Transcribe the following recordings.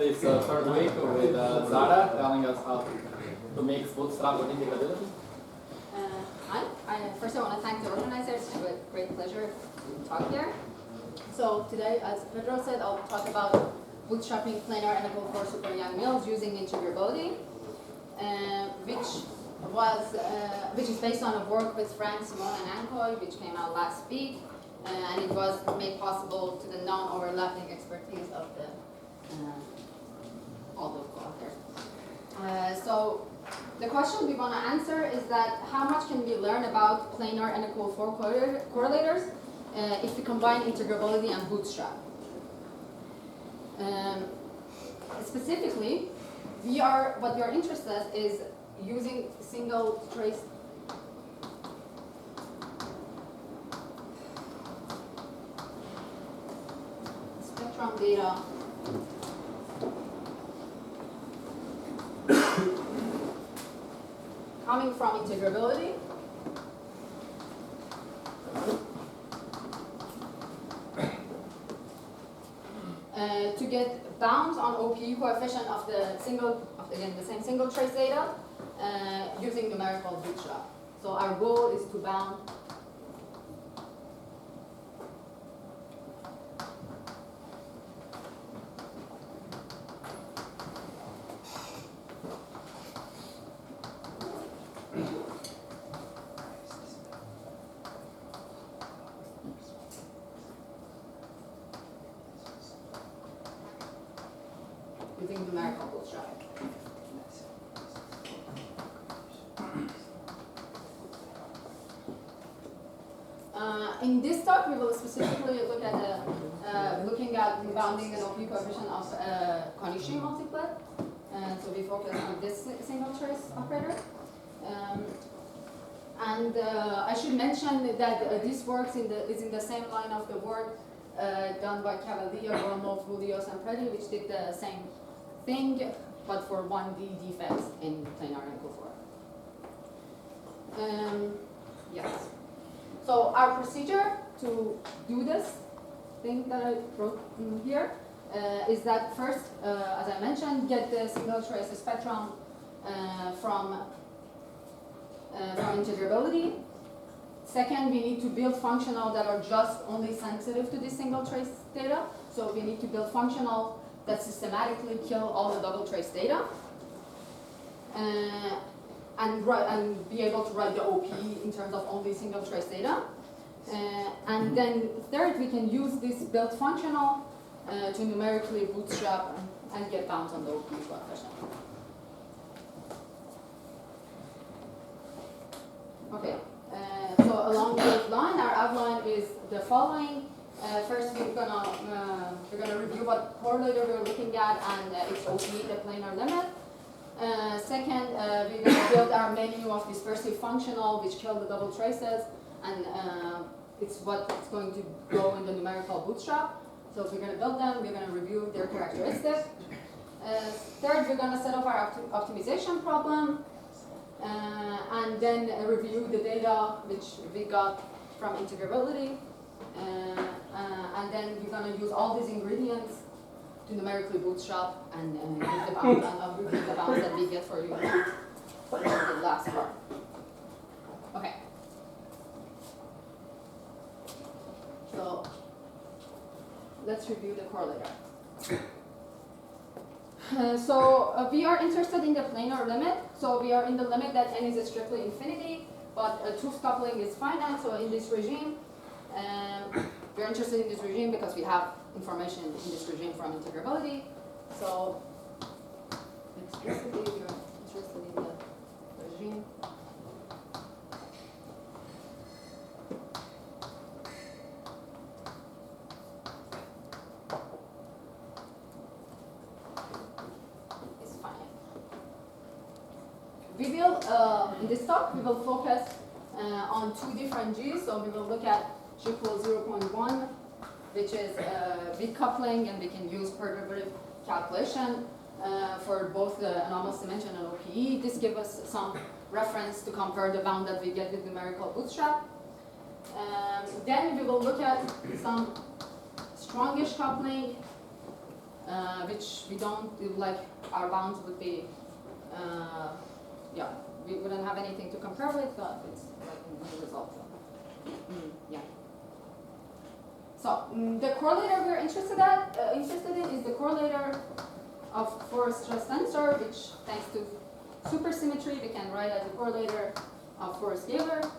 this third week with Zahra telling us how to make Bootstrap with integrability. First, I want to thank the organizers. It's a great pleasure to talk here. So today, as Pedro said, I'll talk about bootstrapping planar NFO for super young males using integrability, which is based on a work with Frank, Simone, and Ankoy, which came out last week, and it was made possible to the non-overlapping expertise of the all the co-authors. So the question we want to answer is that how much can we learn about planar N=4 correlators if we combine integrability and bootstrap? Specifically, what we are interested is using single trace spectrum data coming from integrability to get bounds on OPE coefficient of the same single trace data using numerical bootstrap. So our goal is to bound using numerical bootstrap. In this talk, we will specifically look at looking at bounding an OP coefficient of Cauchy multiplet. So we focus on this single trace operator. I should mention that this works is in the same line of the work done by Cavalier, Romo, Fulios, and Preti, which did the same thing, but for 1D defects in planar N=4. Yes. So our procedure to do this thing that I wrote in here is that first, as I mentioned, get the single trace spectrum from integrability. Second, we need to build functional that are just only sensitive to this single trace data. So we need to build functional that systematically kill all the double trace data. And be able to write the OP in terms of only single trace data. And then third, we can use this built functional to numerically bootstrap and get bounds on the OP coefficient. Okay, so along this line, our outline is the following. First, we're gonna review what correlator we're looking at and its OP, the planar limit. Second, we're going to build our menu of dispersive functional, which kill the double traces, and it's what's going to go in the numerical bootstrap. So we're going to build them, we're going to review their characteristics. Third, we're going to set up our optimization problem, and then review the data which we got from integrability, and then we're going to use all these ingredients to numerically bootstrap and give the bounds, and I'll review the bounds that we get for you for the last part. Okay. So let's review the correlator. We are interested in the planar limit. So we are in the limit that n is strictly infinity, but tooth coupling is finite. So in this regime, we're interested in this regime because we have information in this regime from integrability. So explicitly, we're interested in the regime. It's finite. We will, in this talk, we will focus on two different G's. So we will look at G equals 0.1, which is weak coupling, and we can use perturbative calculation for both the anomalous dimension and OPE. This gives us some reference to compare the bound that we get with numerical bootstrap. Then we will look at some strongish coupling which we don't do, like our bounds would be, yeah, we wouldn't have anything to compare with, but it's like in the result. Yeah. So the correlator we're interested in is the correlator of force stress tensor, which thanks to supersymmetry we can write as a correlator of force scalar.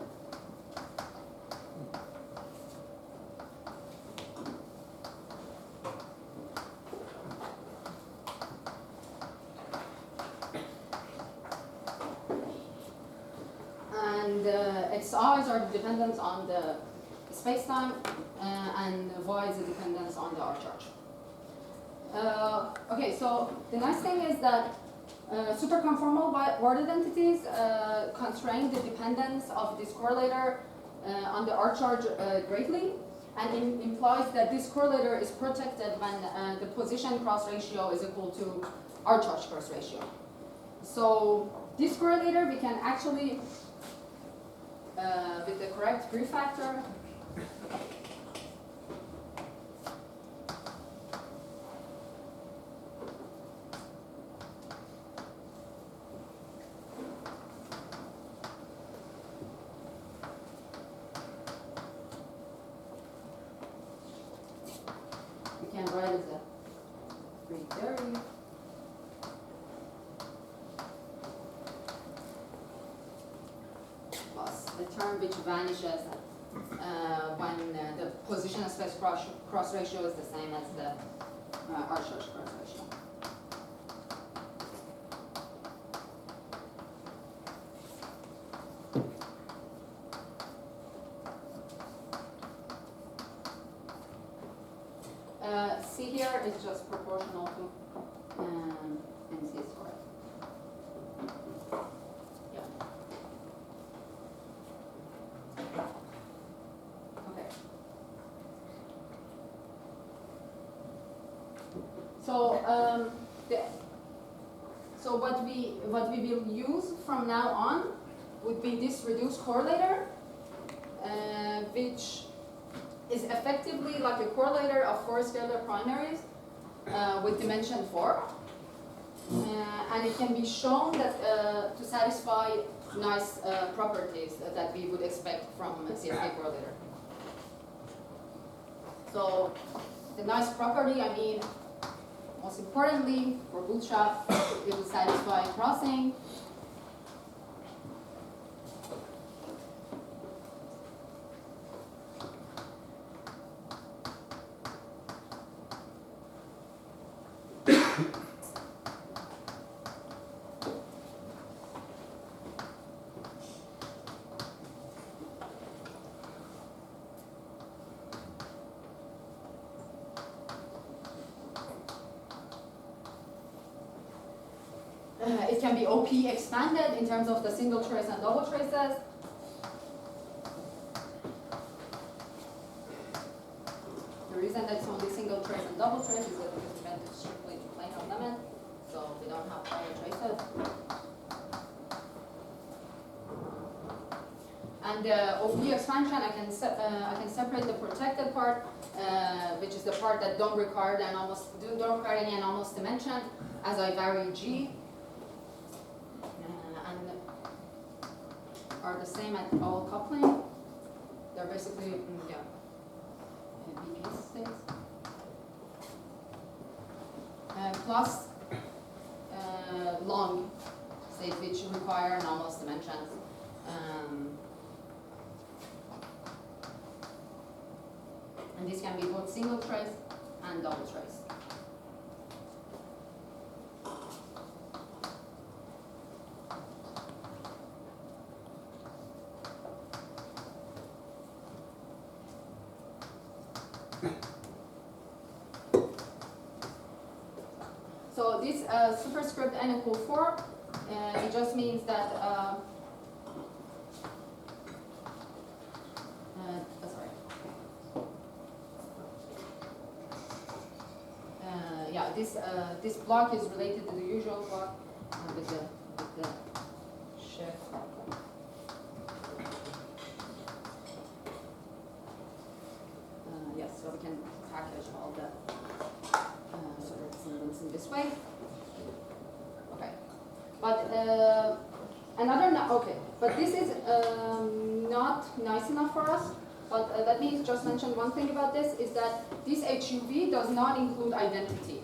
And xi's are the dependence on the space-time, and y is the dependence on the R charge. Okay, so the nice thing is that superconformal word identities constrain the dependence of this correlator on the R charge greatly, and it implies that this correlator is protected when the position cross ratio is equal to R charge cross ratio. So this correlator we can actually, with the correct proof factor, we can write as a 330 plus the term which vanishes when the position space cross ratio is the same as the R charge cross ratio. C here is just proportional to NC squared. Yeah. Okay. So so what we will use from now on would be this reduced correlator, which is effectively like a correlator of four scalar primaries with dimension 4. And it can be shown that to satisfy nice properties that we would expect from a CSK correlator. So the nice property, I mean, most importantly for Bootstrap, it will satisfy crossing. It can be OP expanded in terms of the single trace and double traces. The reason that it's only single trace and double trace is that because we went strictly to planar limit, so we don't have higher traces. And the OP expansion, I can separate the protected part, which is the part that don't require any anomalous dimension, as I vary G. Are the same at all coupling. They're basically, BP states. Plus long states which require anomalous dimensions. And this can be both single trace and double trace. So this superscript n equal 4, it just means that, sorry. Yeah, this block is related to the usual block with the shift. Yes, so we can package all the sort of this way. Okay, but but this is not nice enough for us. But let me just mention one thing about this, is that this HUV does not include identity,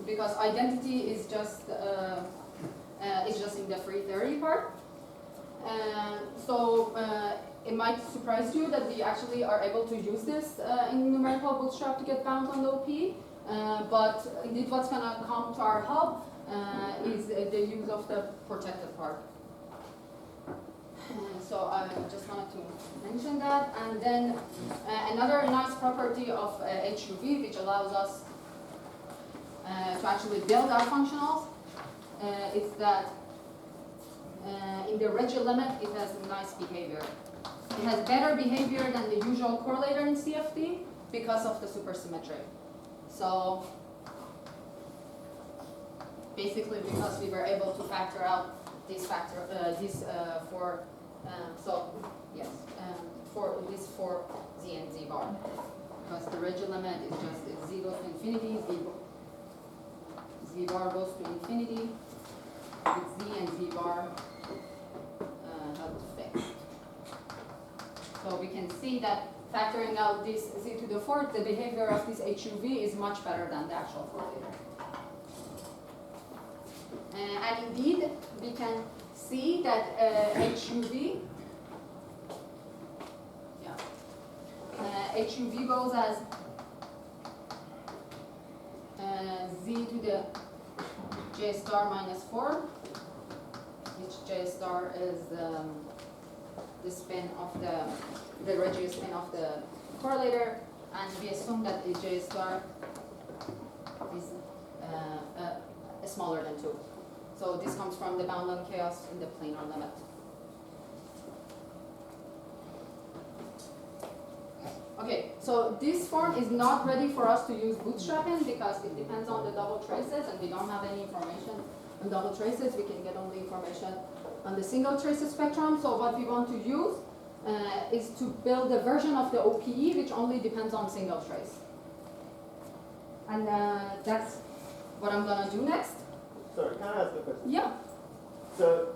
because identity is just in the free theory part. So it might surprise you that we actually are able to use this in numerical bootstrap to get bound on the OP. But indeed, what's going to come to our help is the use of the protected part. So I just wanted to mention that. And then another nice property of HUV, which allows us to actually build our functionals, is that in the Reggie limit, it has nice behavior. It has better behavior than the usual correlator in CFD because of the supersymmetry. So basically, because we were able to factor out these for Z and Z bar, because the Reggie limit is just Z goes to infinity, Z bar goes to infinity, with Z and Z bar held fixed. So we can see that factoring out this Z to the fourth, the behavior of this HUV is much better than the actual correlator. And indeed, we can see that HUV, HUV goes as Z to the J star minus 4, which J star is the spin of the Reggie spin of the correlator, and we assume that the J star is smaller than 2. So this comes from the bound on chaos in the planar limit. Okay, so this form is not ready for us to use bootstrapping because it depends on the double traces, and we don't have any information on double traces. We can get only information on the single traces spectrum. So what we want to use is to build a version of the OPE which only depends on single trace. And that's what I'm going to do next. Sorry, can I ask a question? Yeah. So,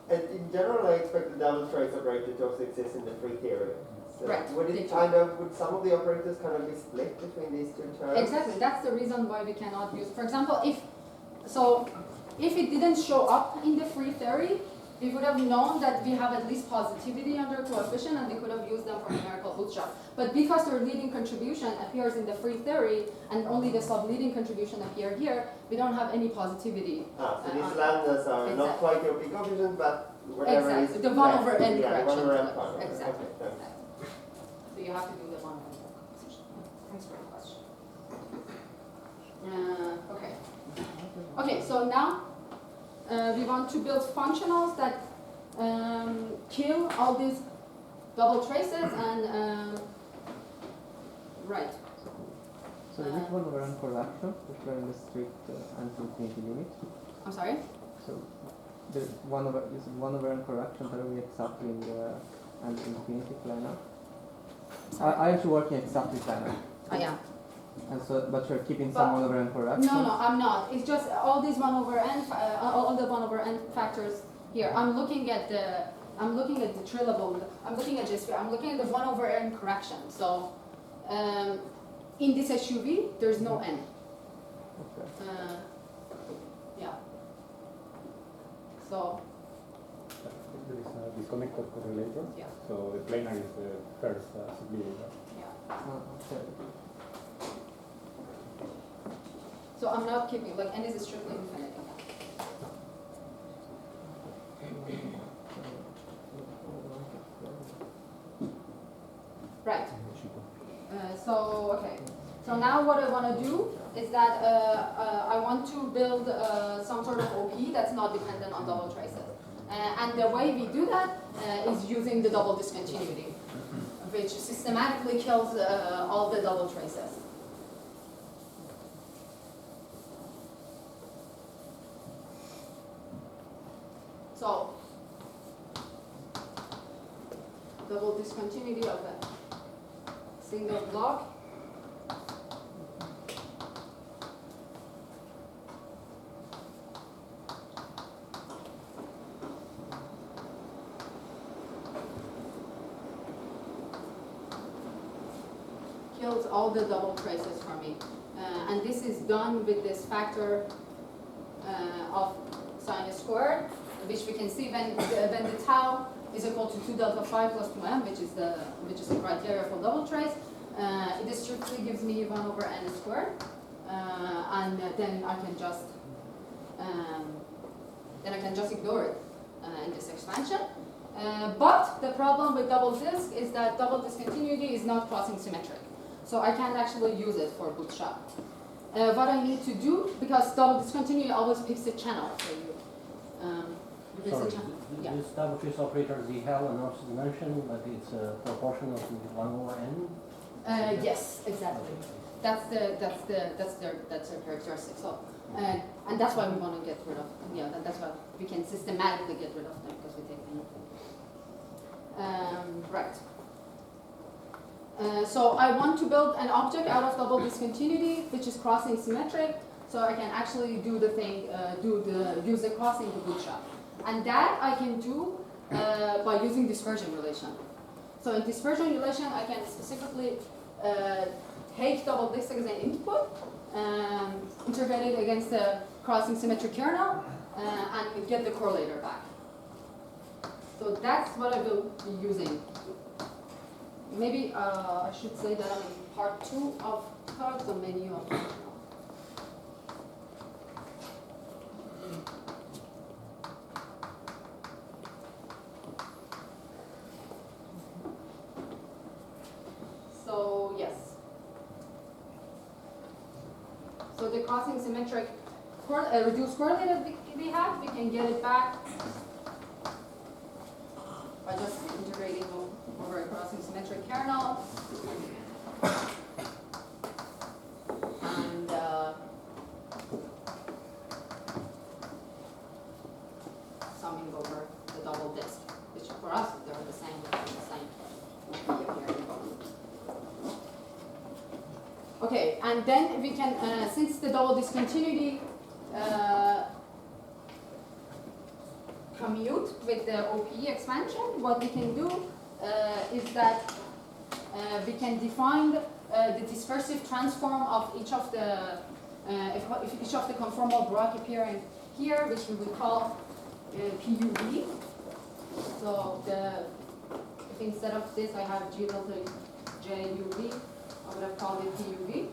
in general, I expect the double trace operator to also exist in the free theory. So Right. would some of the operators kind of be split between these two terms? Exactly. That's the reason why we cannot use. For example, if it didn't show up in the free theory, we would have known that we have at least positivity under coefficient, and we could have used them for numerical bootstrap. But because their leading contribution appears in the free theory, and only the sub-leading contribution appear here, we don't have any positivity. So these lambdas are not quite your peak coefficient, but whatever exactly. is the 1 over n yeah, correction. 1 over n part. Exactly. Okay, thanks. So you have to do the 1 over n composition. Thanks for the question. Okay. Okay, so now we want to build functionals that kill all these double traces and right. So is it 1 over n correction, which were in the strict anti-infinity limit? I'm sorry? So the 1 over n correction that we exactly in the anti-infinity planar? I actually working exactly planar. Oh yeah. And so, but you're keeping some 1 over n correction? No, I'm not. It's just all these 1 over n, all the 1 over n factors here. I'm looking at the trillable. I'm looking at this. I'm looking at the 1 over n correction. So in this SUV, there's no n. Okay. Yeah. So. There is a disconnected correlator. Yeah. So the planar is the first subleader. Yeah. Okay. So I'm not keeping, like, n is strictly infinity. Right. Okay. So now what I want to do is that I want to build some sort of OP that's not dependent on double traces. And the way we do that is using the double discontinuity, which systematically kills all the double traces. So, double discontinuity of a single block compute all the double traces for me. And this is done with this factor of sine squared, which we can see when the tau is equal to 2 delta phi plus 2m, which is the criteria for double trace. It strictly gives me 1 over n squared, and then I can just ignore it in this expansion. But the problem with double disk is that double discontinuity is not crossing symmetric, so I can't actually use it for Bootstrap. What I need to do, because double discontinuity always picks a channel for you. Sorry, Yeah. this double trace operator, the hell and also dimension, but it's proportional to 1 over n? Yes, exactly. That's their characteristic. So, and that's why we want to get rid of. Yeah, that's why we can systematically get rid of them because we take them. Right. So I want to build an object out of double discontinuity, which is crossing symmetric. So I can actually do the thing, use the crossing to Bootstrap, and that I can do by using dispersion relation. So in dispersion relation, I can specifically take double disk as an input, integrate it against the crossing symmetric kernel, and get the correlator back. So that's what I will be using. Maybe I should say that I'm in part 2 of talk, so menu of. So yes. So the crossing symmetric reduced correlator we have, we can get it back by just integrating over a crossing symmetric kernel. And summing over the double disk, which for us they're the same. Okay, and then we can, since the double discontinuity commute with the OPE expansion, what we can do is that we can define the dispersive transform of each of the conformal block appearing here, which we will call PUV. So if instead of this I have G delta JUV, I would have called it PUV.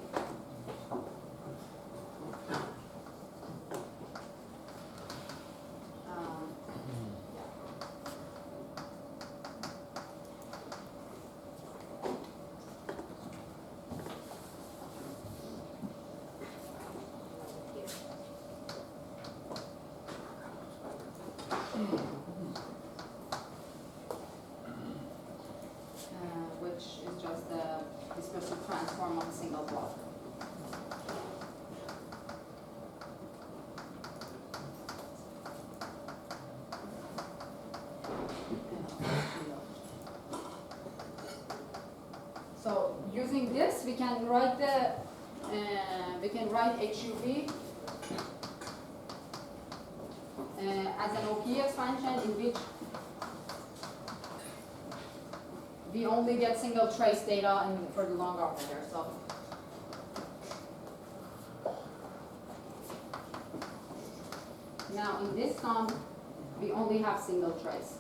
Which is just the dispersive transform of a single block. So using this, we can write HUV as an OP expansion in which we only get single trace data for the long operator. So now in this sum, we only have single trace.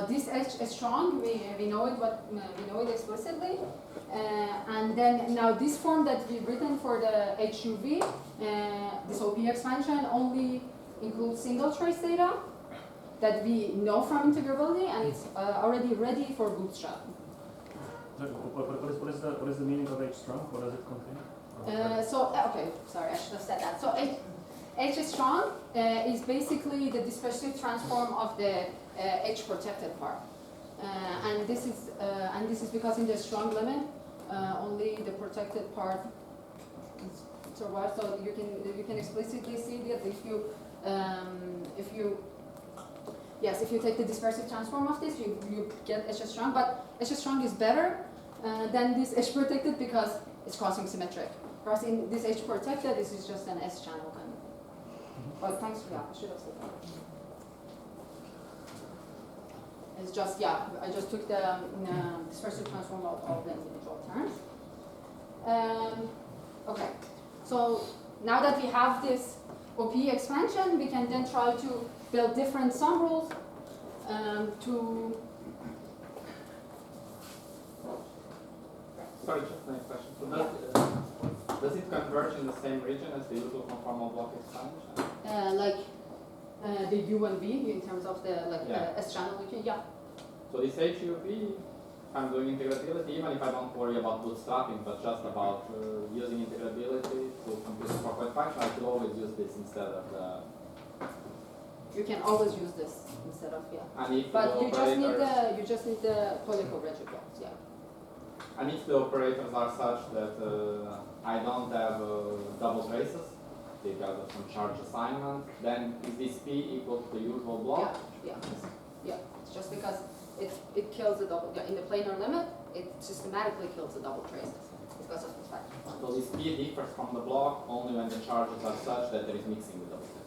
This H is strong. We know it. We know it explicitly. And then now this form that we've written for the HUV, this OP expansion only includes single trace data that we know from integrability, and it's already ready for Bootstrap. What is the meaning of H strong? What does it contain? Okay, sorry, I should have said that. So H is strong is basically the dispersive transform of the H protected part, and this is because in the strong limit only the protected part survives. So you can explicitly see that if you take the dispersive transform of this, you get H strong, but H strong is better than this H protected because it's crossing symmetric. Crossing this H protected, this is just an S channel kind of thing. Oh, thanks for that. I should have said that. It's just, yeah, I just took the dispersive transform of all the individual terms. Okay, so now that we have this OP expansion, we can then try to build different sum rules to. Sorry, just my question. So does it converge in the same region as the usual conformal block expansion? Like the U and V in terms of the S channel region, yeah. So this HUV, I'm doing integrability, even if I don't worry about bootstrapping, but just about using integrability to compute a corporate function, I could always use this instead of the. You can always use this instead of And if But the you just need the polycoverage blocks, yeah. And if the operators are such that I don't have double traces because of some charge assignment, then is this P equal to the usual block? Yeah. It's just because it kills the double. Yeah, in the planar limit, it systematically kills the double traces because of this factor. So this P differs from the block only when the charges are such that there is mixing with double traces.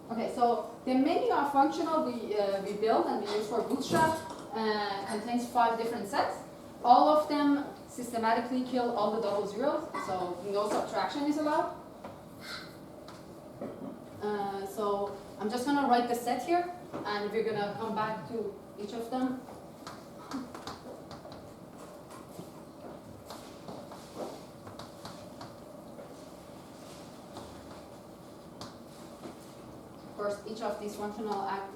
Okay, so the menu of functional we build and we use for Bootstrap contains 5 different sets. All of them systematically kill all the double zeros, so no subtraction is allowed. So I'm just going to write the set here, and we're going to come back to each of them. First, each of these functional act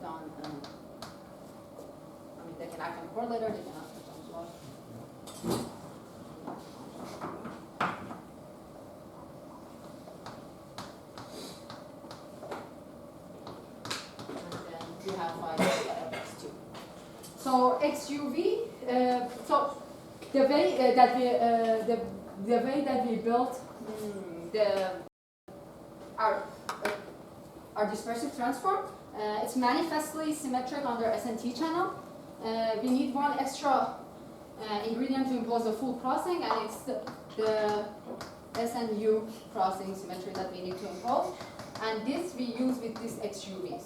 on. I mean, they can act on correlator. They can act on block. And then you have 5 x2. So XUV. So the way that we built our dispersive transform, it's manifestly symmetric under SNT channel. We need one extra ingredient to impose a full crossing, and it's the SNU crossing symmetry that we need to impose. And this we use with these XUVs.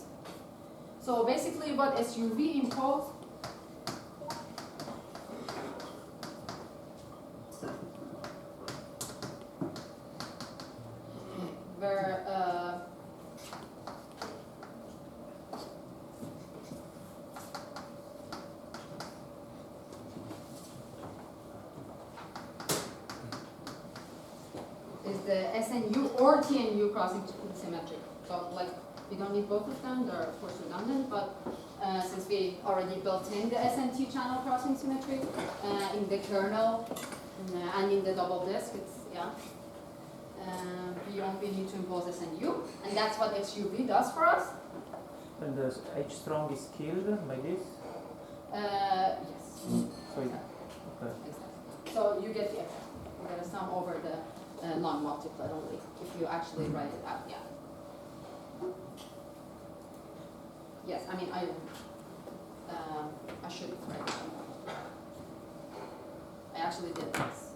So basically what SUV impose where is the SNU or TNU crossing symmetric. So like we don't need both of them, they're of course redundant, but since we already built in the SNT channel crossing symmetry in the kernel and in the double disk, it's we only need to impose SNU, and that's what XUV does for us. And the H strong is killed by this? Yes. So Exactly. So you get the effect. You get a sum over the non-multiplet only if you actually write it out. Yeah. Yes, I mean I should write it down. I actually did this.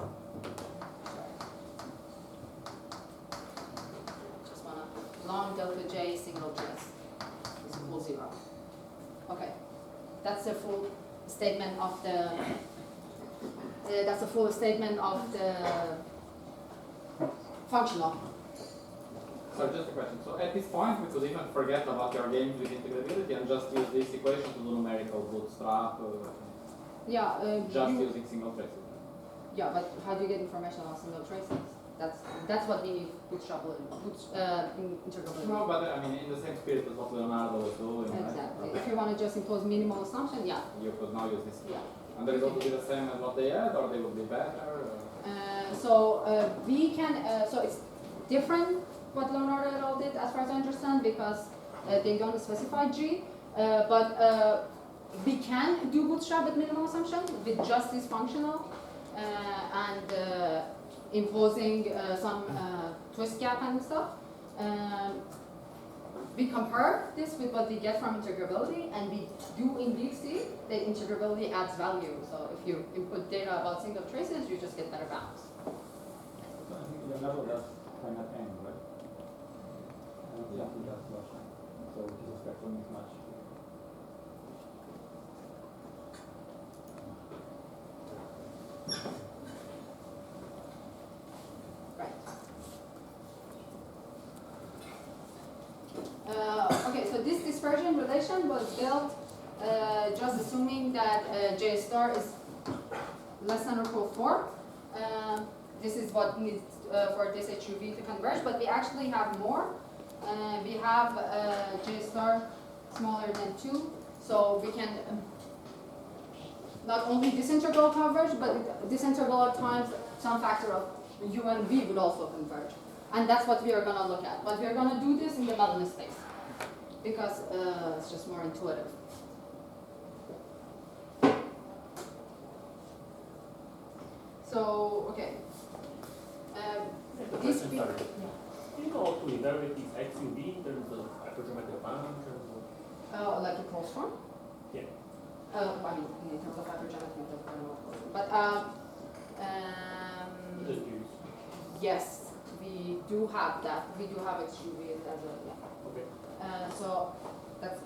Just wanna long delta J single trace is equal 0. Okay, that's the full statement of the. That's a full statement of the functional. So just a question. So at this point, we could even forget about your games with integrability and just use this equation to do numerical bootstrap. Yeah. Just using single traces. Yeah, but how do you get information on single traces? That's what we need bootstrap integrability. No, but I mean in the same spirit as what Leonardo was doing. Exactly. Right? If you want to just impose minimal assumption, yeah. You could now use this. Yeah. And the result would be the same as what they had, or they would be better? So we can. So it's different what Leonardo et al. Did, as far as I understand, because they don't specify G. But we can do bootstrap with minimum assumption with just this functional and imposing some twist gap and stuff. We compare this with what we get from integrability, and we do indeed see that integrability adds value. So if you input data about single traces, you just get better bounds. So I think your level does finite n, right? I don't think it does Gaussian. So this spectrum is much. Okay, so this dispersion relation was built just assuming that J star is less than or equal to 4. This is what needs for this HUV to converge, but we actually have more. We have J star smaller than 2, so we can not only this integral converge, but this integral times some factor of U and V would also converge. And that's what we are going to look at. But we are going to do this in the Mellon space because it's just more intuitive. So, okay. This Sorry. Can you go to evaluate these XUV in terms of hypergeometric bound, in terms of... like a closed form? Yeah. I mean, in terms of hypergeometry, I don't know. But, Just use. yes. We do have that. We do have XUV as a, yeah. Okay. So that's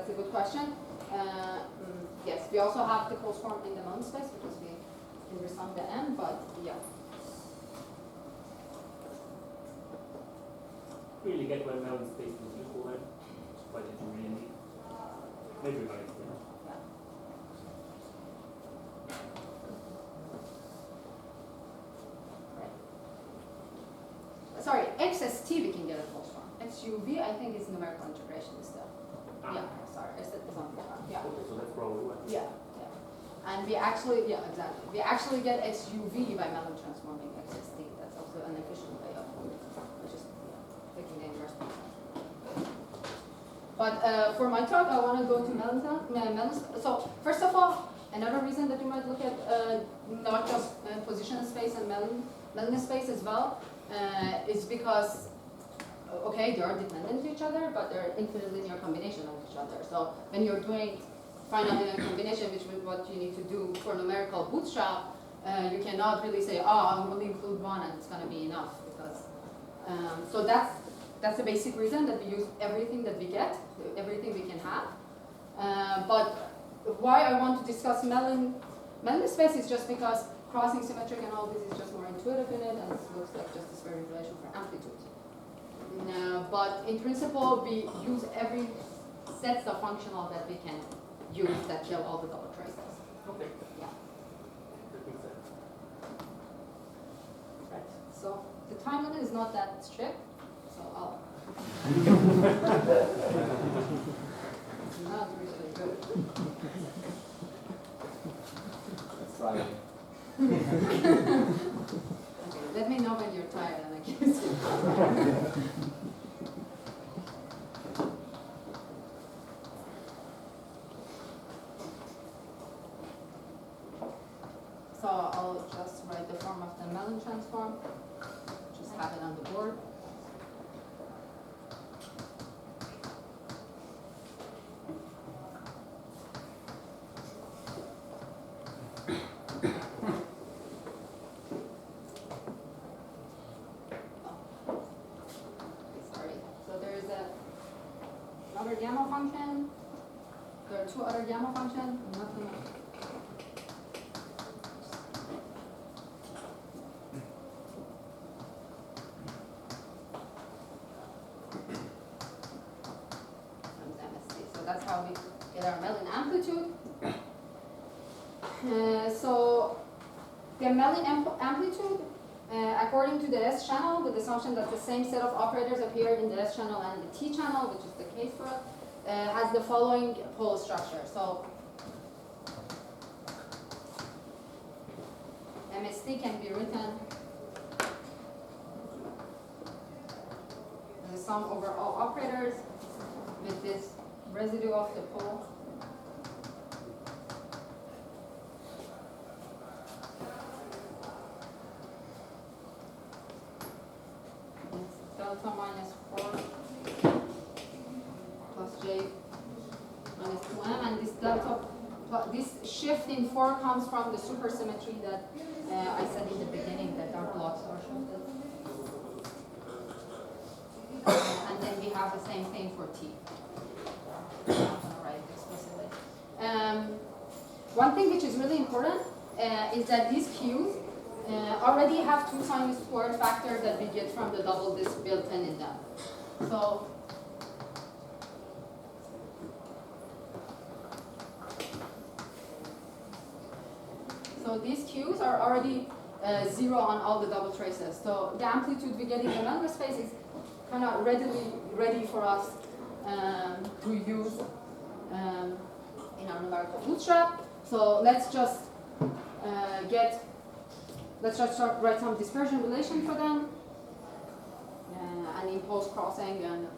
a good question. Yes, we also have the closed form in the Mellon space because we can resum the M, but yeah. Really get where Mellon space is equal then, but it's really everybody, you know. Sorry, XST we can get a closed form. XUV I think is numerical integration still. Yeah, sorry, I said something wrong. Yeah. Okay, so that's probably what. Yeah, yeah. And we actually, yeah, exactly. We actually get XUV by Mellon transforming XST. That's also an efficient way of doing it, which is taking the inverse function. But for my talk, I want to go to Mellon. So first of all, another reason that you might look at not just position space and Mellon space as well is because, okay, they are dependent to each other, but they're infinite linear combination of each other. So when you're doing finite linear combination, which is what you need to do for numerical bootstrap, you cannot really say, oh, I'll only include one and it's going to be enough. Because so that's the basic reason that we use everything that we get, everything we can have. But why I want to discuss Mellon space is just because crossing symmetric and all this is just more intuitive in it, and it looks like just dispersion relation for amplitude. But in principle, we use every sets of functional that we can use that kill all the double traces. Okay. Yeah. That makes sense. Right. So the time limit is not that strict, so I'll. It's not really good. Let's try it. Okay, let me know when you're tired and I can see. So I'll just write the form of the Mellon transform. Just have it on the board. Gamma function. There are two other gamma functions. I'm not gonna. So that's how we get our Mellon amplitude. So the Mellon amplitude, according to the S channel, with the assumption that the same set of operators appear in the S channel and the T channel, which is the case for us, has the following pole structure. So MST can be written sum over all operators with this residue of the pole. It's delta minus 4 plus j minus 2m, and this delta, this shift in 4 comes from the supersymmetry that I said in the beginning that our blocks are shifted. And then we have the same thing for t. I'm not going to write it explicitly. One thing which is really important is that these Q's already have 2 sinus squared factor that we get from the double disk built in them. So these Q's are already 0 on all the double traces. So the amplitude we get in the Melmer space is kind of ready for us to use in our numerical bootstrap. So let's just write some dispersion relation for them and impose crossing and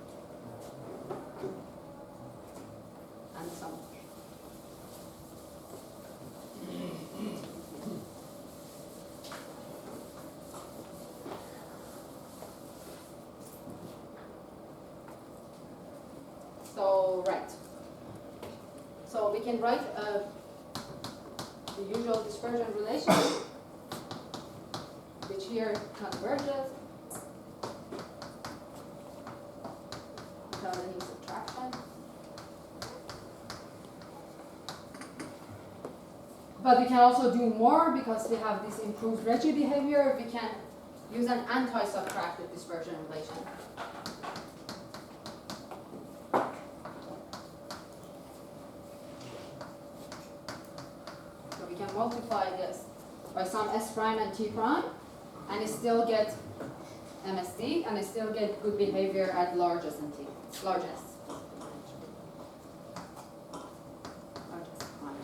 some. So, right. So we can write the usual dispersion relation, which here converges without any subtraction. But we can also do more because we have this improved Reggie behavior. We can use an anti-subtractive dispersion relation. Multiply this by some s prime and t prime, and I still get MSD, and I still get good behavior at large s and t, large s. Large s prime.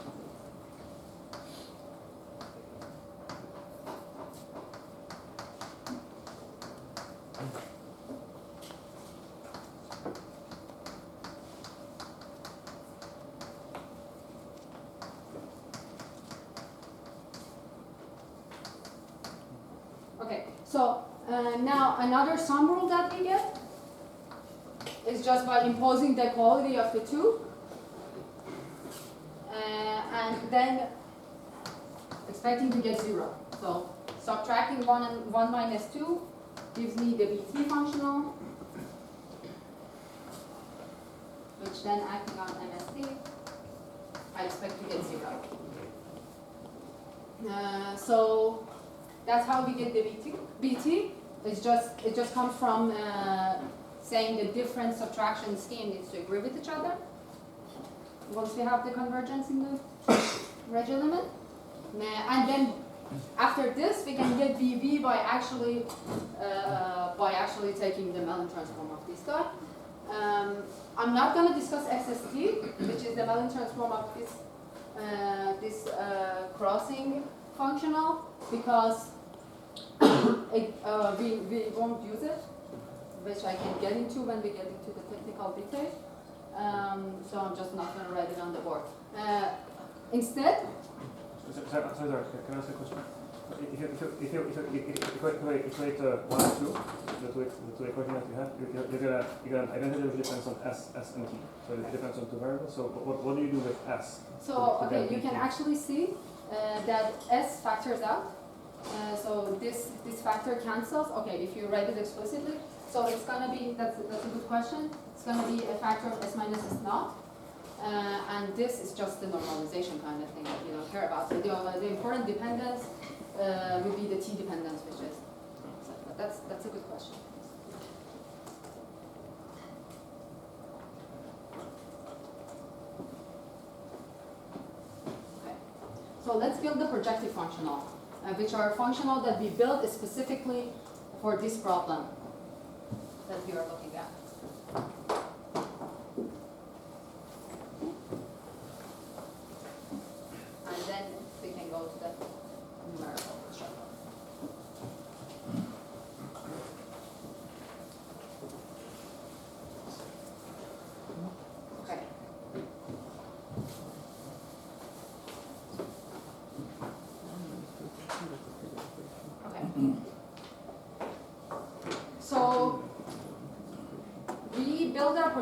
Okay, so now another sum rule that we get is just by imposing the equality of the two, and then expecting to get 0. So subtracting 1 and 1 minus 2 gives me the BT functional, which then acting on MSD, I expect to get 0. So that's how we get the BT. It just comes from saying the different subtraction scheme needs to agree with each other. Once we have the convergence in the Reggie limit, and then after this we can get BB by actually taking the Mellin transform of this guy. I'm not going to discuss XST, which is the Mellin transform of this crossing functional, because we won't use it, which I can get into when we get into the technical details. So I'm just not going to write it on the board. Instead, sorry, can I ask a question? If you equate 1 and 2, the two equations that you have, you're gonna identity which depends on s and t. So it depends on two variables. So what do you do with s? So okay, you can actually see that s factors out. So this factor cancels. Okay, if you write it explicitly, so it's gonna be that's a good question. It's gonna be a factor of s minus s naught. And this is just the normalization kind of thing that we don't care about. So the important dependence would be the t dependence, which is. So, but that's a good question. Okay. So let's build the projective functional, which are functional that we built specifically for this problem that we are looking at. And then we can go to the numerical bootstrap.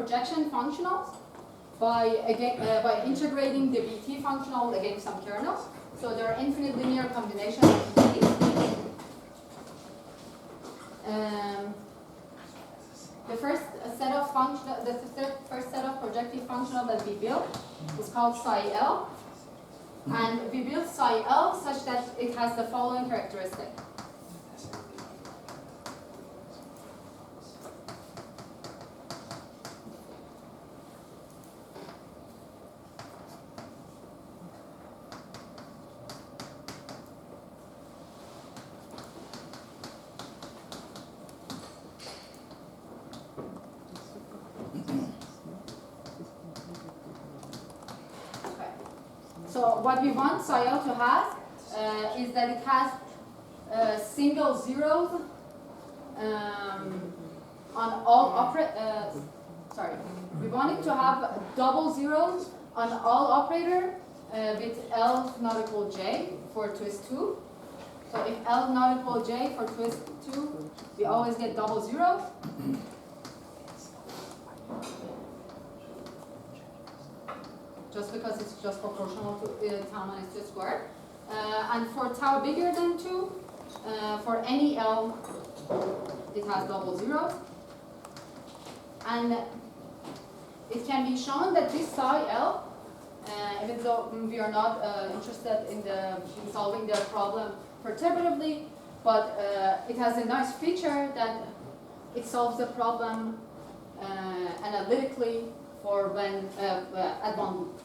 projection functionals by integrating the BT functional against some kernels. So there are infinite linear combinations of BTs. The first set of projective functional that we built is called SYL, and we built SYL such that it has the following characteristic. So what we want SYL to have is that it has single zeros on all we want it to have double zeros on all operator with L not equal J for twist 2. So if L not equal J for twist 2, we always get double zeros. Just because it's just proportional to tau minus 2 squared. And for tau bigger than 2, for any L, it has double zeros. And it can be shown that this psi L, even though we are not interested in solving the problem perturbatively, but it has a nice feature that it solves the problem analytically for when at one loop.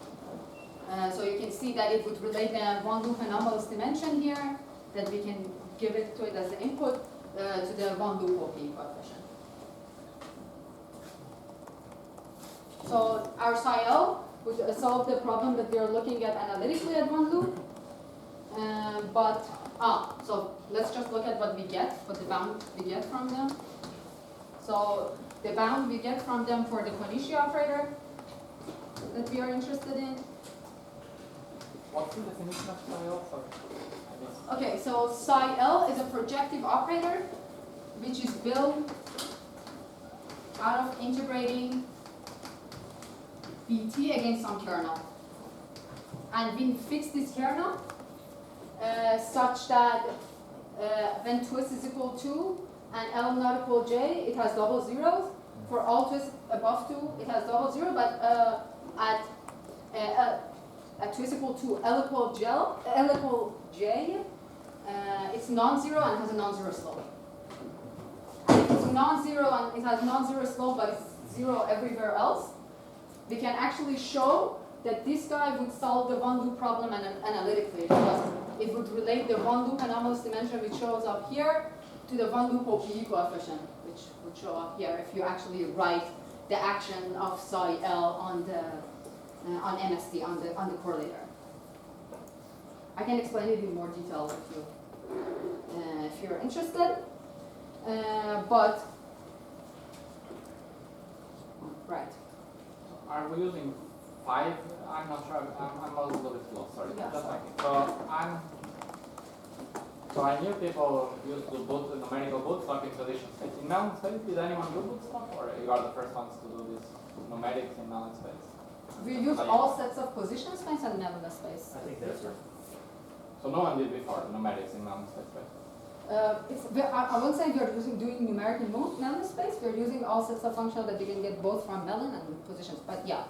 So you can see that it would relate the one loop anomalous dimension here, that we can give it to it as an input to the one loop OP coefficient. So our SYL would solve the problem that we are looking at analytically at one loop. So let's just look at what we get, what the bound we get from them. So the bound we get from them for the Konishi operator that we are interested in. What's the definition of SYL? Sorry. Okay, so SYL is a projective operator which is built out of integrating BT against some kernel. And we fix this kernel such that when twist is equal to and L not equal J, it has double zeros. For all twists above 2, it has double zero, but at twist equal to L equal J, it's non-zero and has a non-zero slope. And if it's non-zero and it has non-zero slope but it's zero everywhere else, we can actually show that this guy would solve the one loop problem analytically, because it would relate the one loop anomalous dimension which shows up here to the one loop OPE coefficient, which would show up here if you actually write the action of psi L on the on MST on the correlator. I can explain it in more detail if you're interested, but right. Are we using 5? I'm not sure. I'm a little bit lost. Sorry. Yeah, Just sorry. like so I knew people used to boot the numerical bootstrap in traditional space. In Mellon space, did anyone do bootstrap, or you are the first ones to do this numerics in Mellon space? We use all sets of position space and nebula space. I think that's right. So no one did before numerics in Mellon space, right? I won't say we are doing numeric in Mellon space. We are using all sets of functional that you can get both from Mellon and positions. But yeah,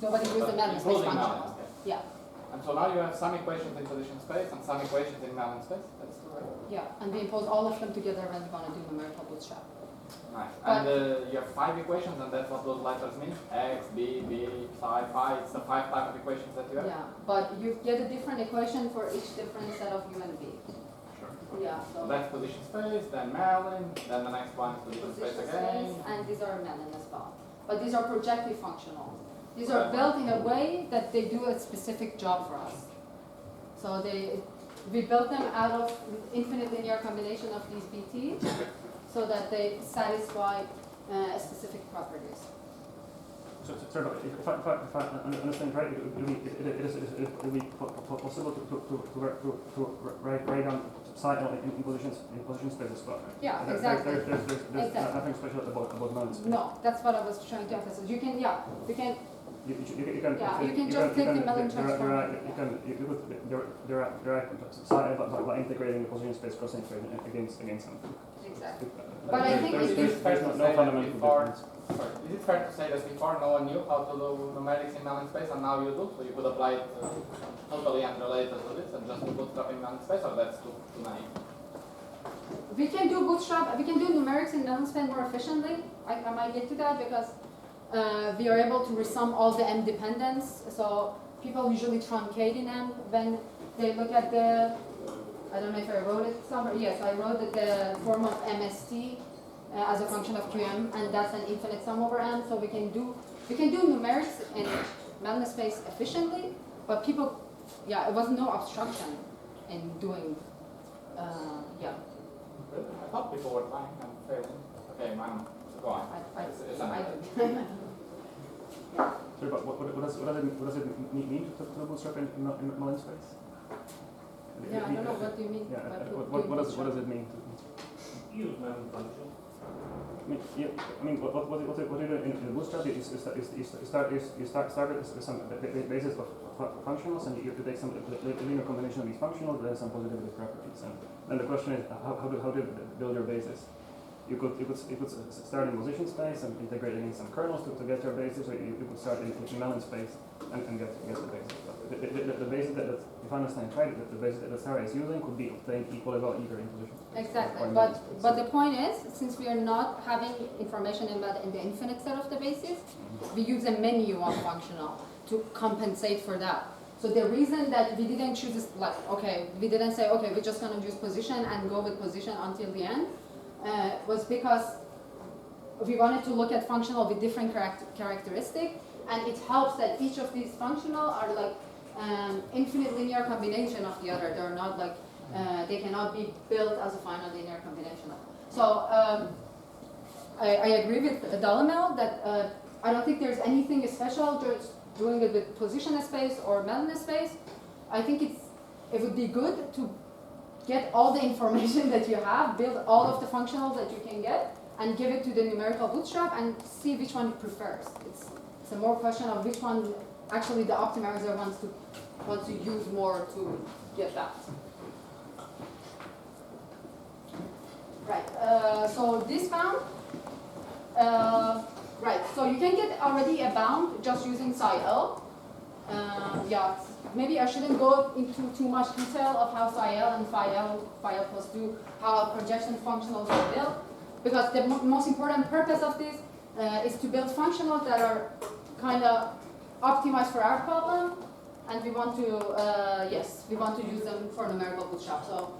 nobody uses the Mellon space Including function. Mellon, okay. Yeah. And so now you have some equations in position space and some equations in Mellon space. That's correct. Yeah, and we impose all of them together when we want to do numerical bootstrap. Nice. But And you have 5 equations, and that's what those letters mean? X, B, B, psi, phi. It's the 5 type of equations that you have? Yeah, but you get a different equation for each different set of U and V. Sure. Yeah, So so that's position space, then Mellon, then the next one is position space position again. space, and these are Mellon as well. But these are projective functional. These are built in a way that they do a specific job for us. So we built them out of infinite linear combination of these BTs so that they satisfy specific properties. So if I understand right, it will be possible to write down psi in position space as well. Right? Yeah, There's Exactly. nothing special about Mellon space. No, that's what I was trying to emphasize. You can, yeah, you can, You can just take the Mellon transform. derive psi by integrating the position space cross integrating against something. Exactly. But I think is it's it fair to no say that fundamental before, difference. sorry, is it fair to say that before no one knew how to do numerics in Mellon space and now you do? So you could apply it totally unrelated to this and just do bootstrap in Mellon space, or that's too naive? we can do bootstrap, we can do numerics in Mellon space more efficiently. I might get to that because we are able to resum all the M dependents. So people usually truncate in M when they look at the, I don't know if I wrote it somewhere. Yes, I wrote that the form of MST as a function of QM, and that's an infinite sum over M. So we can do numerics in Mellon space efficiently, but people, yeah, it was no obstruction in doing, yeah. Good. I thought people were trying and failing. Okay, man, go on. I do. Sorry, but what does it mean to bootstrap in Mellon space? Yeah, I don't know, what do you mean? Yeah, by what does it mean? Use Mellon function. What you do in bootstrap is you start with some basis of functionals, and you take some linear combination of these functionals, then some positive properties, and then the question is how do you build your basis? You could start in position space and integrate in some kernels to get your basis, or you could start in Mellon space and get the basis. The basis that, if I understand right, the basis that Zahraee is using could be obtained equally well either in position space. Exactly, but the point is, since we are not having information in the infinite set of the basis, we use a menu of functional to compensate for that. So the reason that we didn't choose this, like, okay, we didn't say, okay, we're just going to use position and go with position until the end, was because we wanted to look at functional with different characteristics, and it helps that each of these functional are like infinite linear combination of the other. They're not like, they cannot be built as a final linear combination. So I agree with Dalamel that I don't think there's anything special just doing it with position space or Mellon space. I think it would be good to get all the information that you have, build all of the functionals that you can get, and give it to the numerical bootstrap and see which one it prefers. It's a more question of which one actually the optimizer wants to use more to get that. Right. So this bound. Right. So you can get already a bound just using psi L. Yeah. Maybe I shouldn't go into too much detail of how psi L and phi L plus 2, how projection functionals are built, because the most important purpose of this is to build functionals that are kind of optimized for our problem, and we want to, we want to use them for numerical bootstrap. So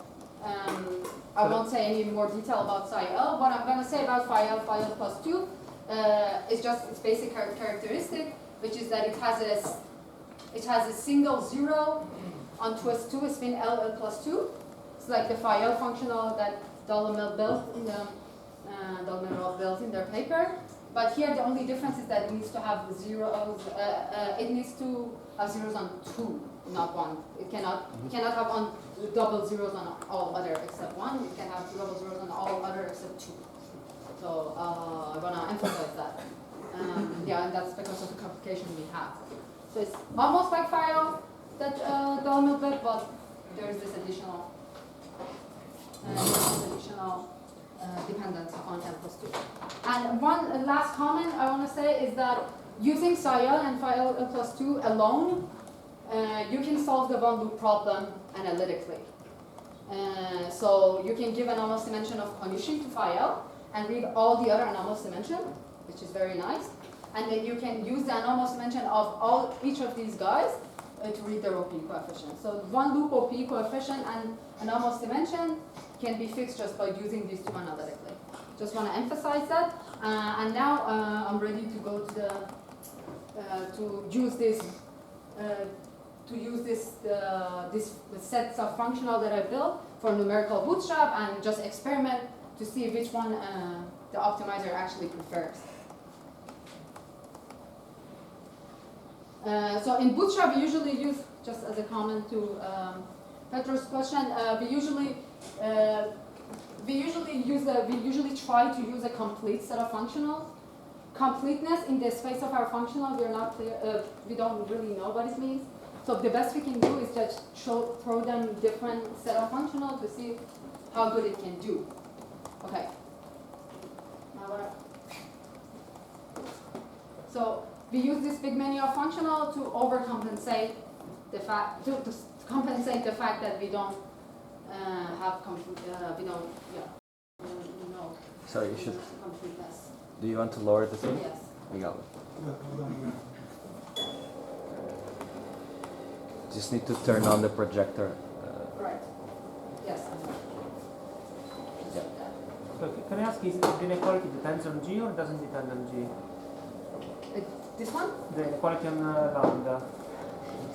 I won't say any more detail about psi L. What I'm going to say about phi L plus 2 is just its basic characteristic, which is that it has a single zero on twist 2, spin L plus 2. It's like the phi L functional that Dalamel built in their paper. But here the only difference is that it needs to have zeros. It needs to have zeros on 2, not 1. It cannot have double zeros on all other except 1. It can have double zeros on all other except 2. So I want to emphasize that. Yeah, and that's because of the complication we have. So it's almost like phi L that Dalamel built, but there's this additional dependence on L plus 2. And one last comment I want to say is that using psi L and phi L plus 2 alone, you can solve the one loop problem analytically. So you can give an anomalous dimension of Cauchy to phi L and read all the other anomalous dimension, which is very nice. And then you can use the anomalous dimension of each of these guys to read their OP coefficient. So one loop OP coefficient and anomalous dimension can be fixed just by using these two analytically. Just want to emphasize that. And now I'm ready to go to to use this sets of functional that I built for numerical bootstrap and just experiment to see which one the optimizer actually prefers. So in bootstrap we usually use, just as a comment to Petro's question, we usually we usually try to use a complete set of functionals. Completeness in the space of our functional, we're not clear, we don't really know what it means. So the best we can do is just throw them different set of functional to see how good it can do. Okay. So we use this big menu of functional to overcompensate the fact to compensate the fact that we don't have Sorry, you should. completeness. Do you want to lower the thing? Yes. We got it. Just need to turn on the projector. Right. Yes. Yeah. So can I ask, is the inequality depends on G or doesn't depend on G? This one? The inequality on lambda.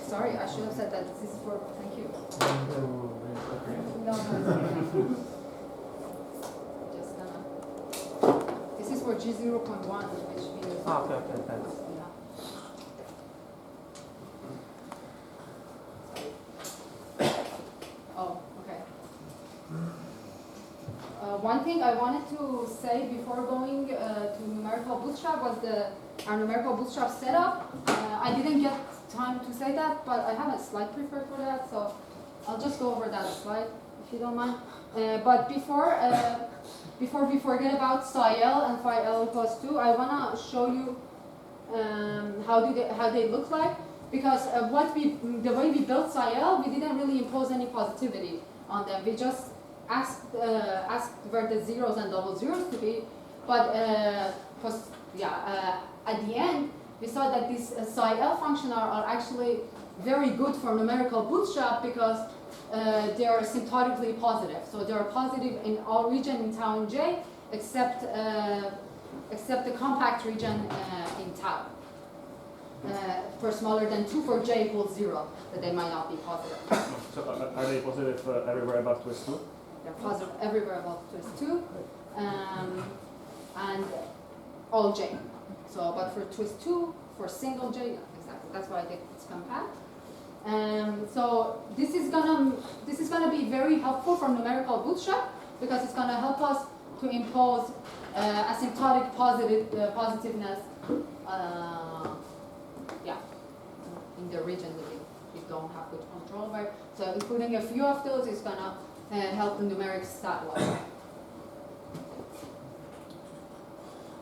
Sorry, I should have said that. This is for. Thank you. No. Just gonna. This is for G0.1, which we use. Ah, okay, thanks. Oh, okay. One thing I wanted to say before going to Numerical Bootstrap was our Numerical Bootstrap setup. I didn't get time to say that, but I have a slide prepared for that, so I'll just go over that slide if you don't mind. But before we forget about psi-L and phi-L equals 2, I want to show you how they look like. Because the way we built psi-L, we didn't really impose any positivity on them. We just asked where the zeros and double zeros to be. But at the end, we saw that these psi-L functional are actually very good for numerical bootstrap because they are asymptotically positive. So they are positive in all region in tau and J, except the compact region in tau. For smaller than 2 for J equals 0, that they might not be positive. So are they positive everywhere above twist 2? They're positive everywhere above twist 2, and all J. So, but for twist 2, for single J, yeah, exactly. That's why it's compact. So this is gonna be very helpful for numerical bootstrap because it's gonna help us to impose asymptotic positiveness. In the region that we don't have good control over. So including a few of those is gonna help the numeric stat log.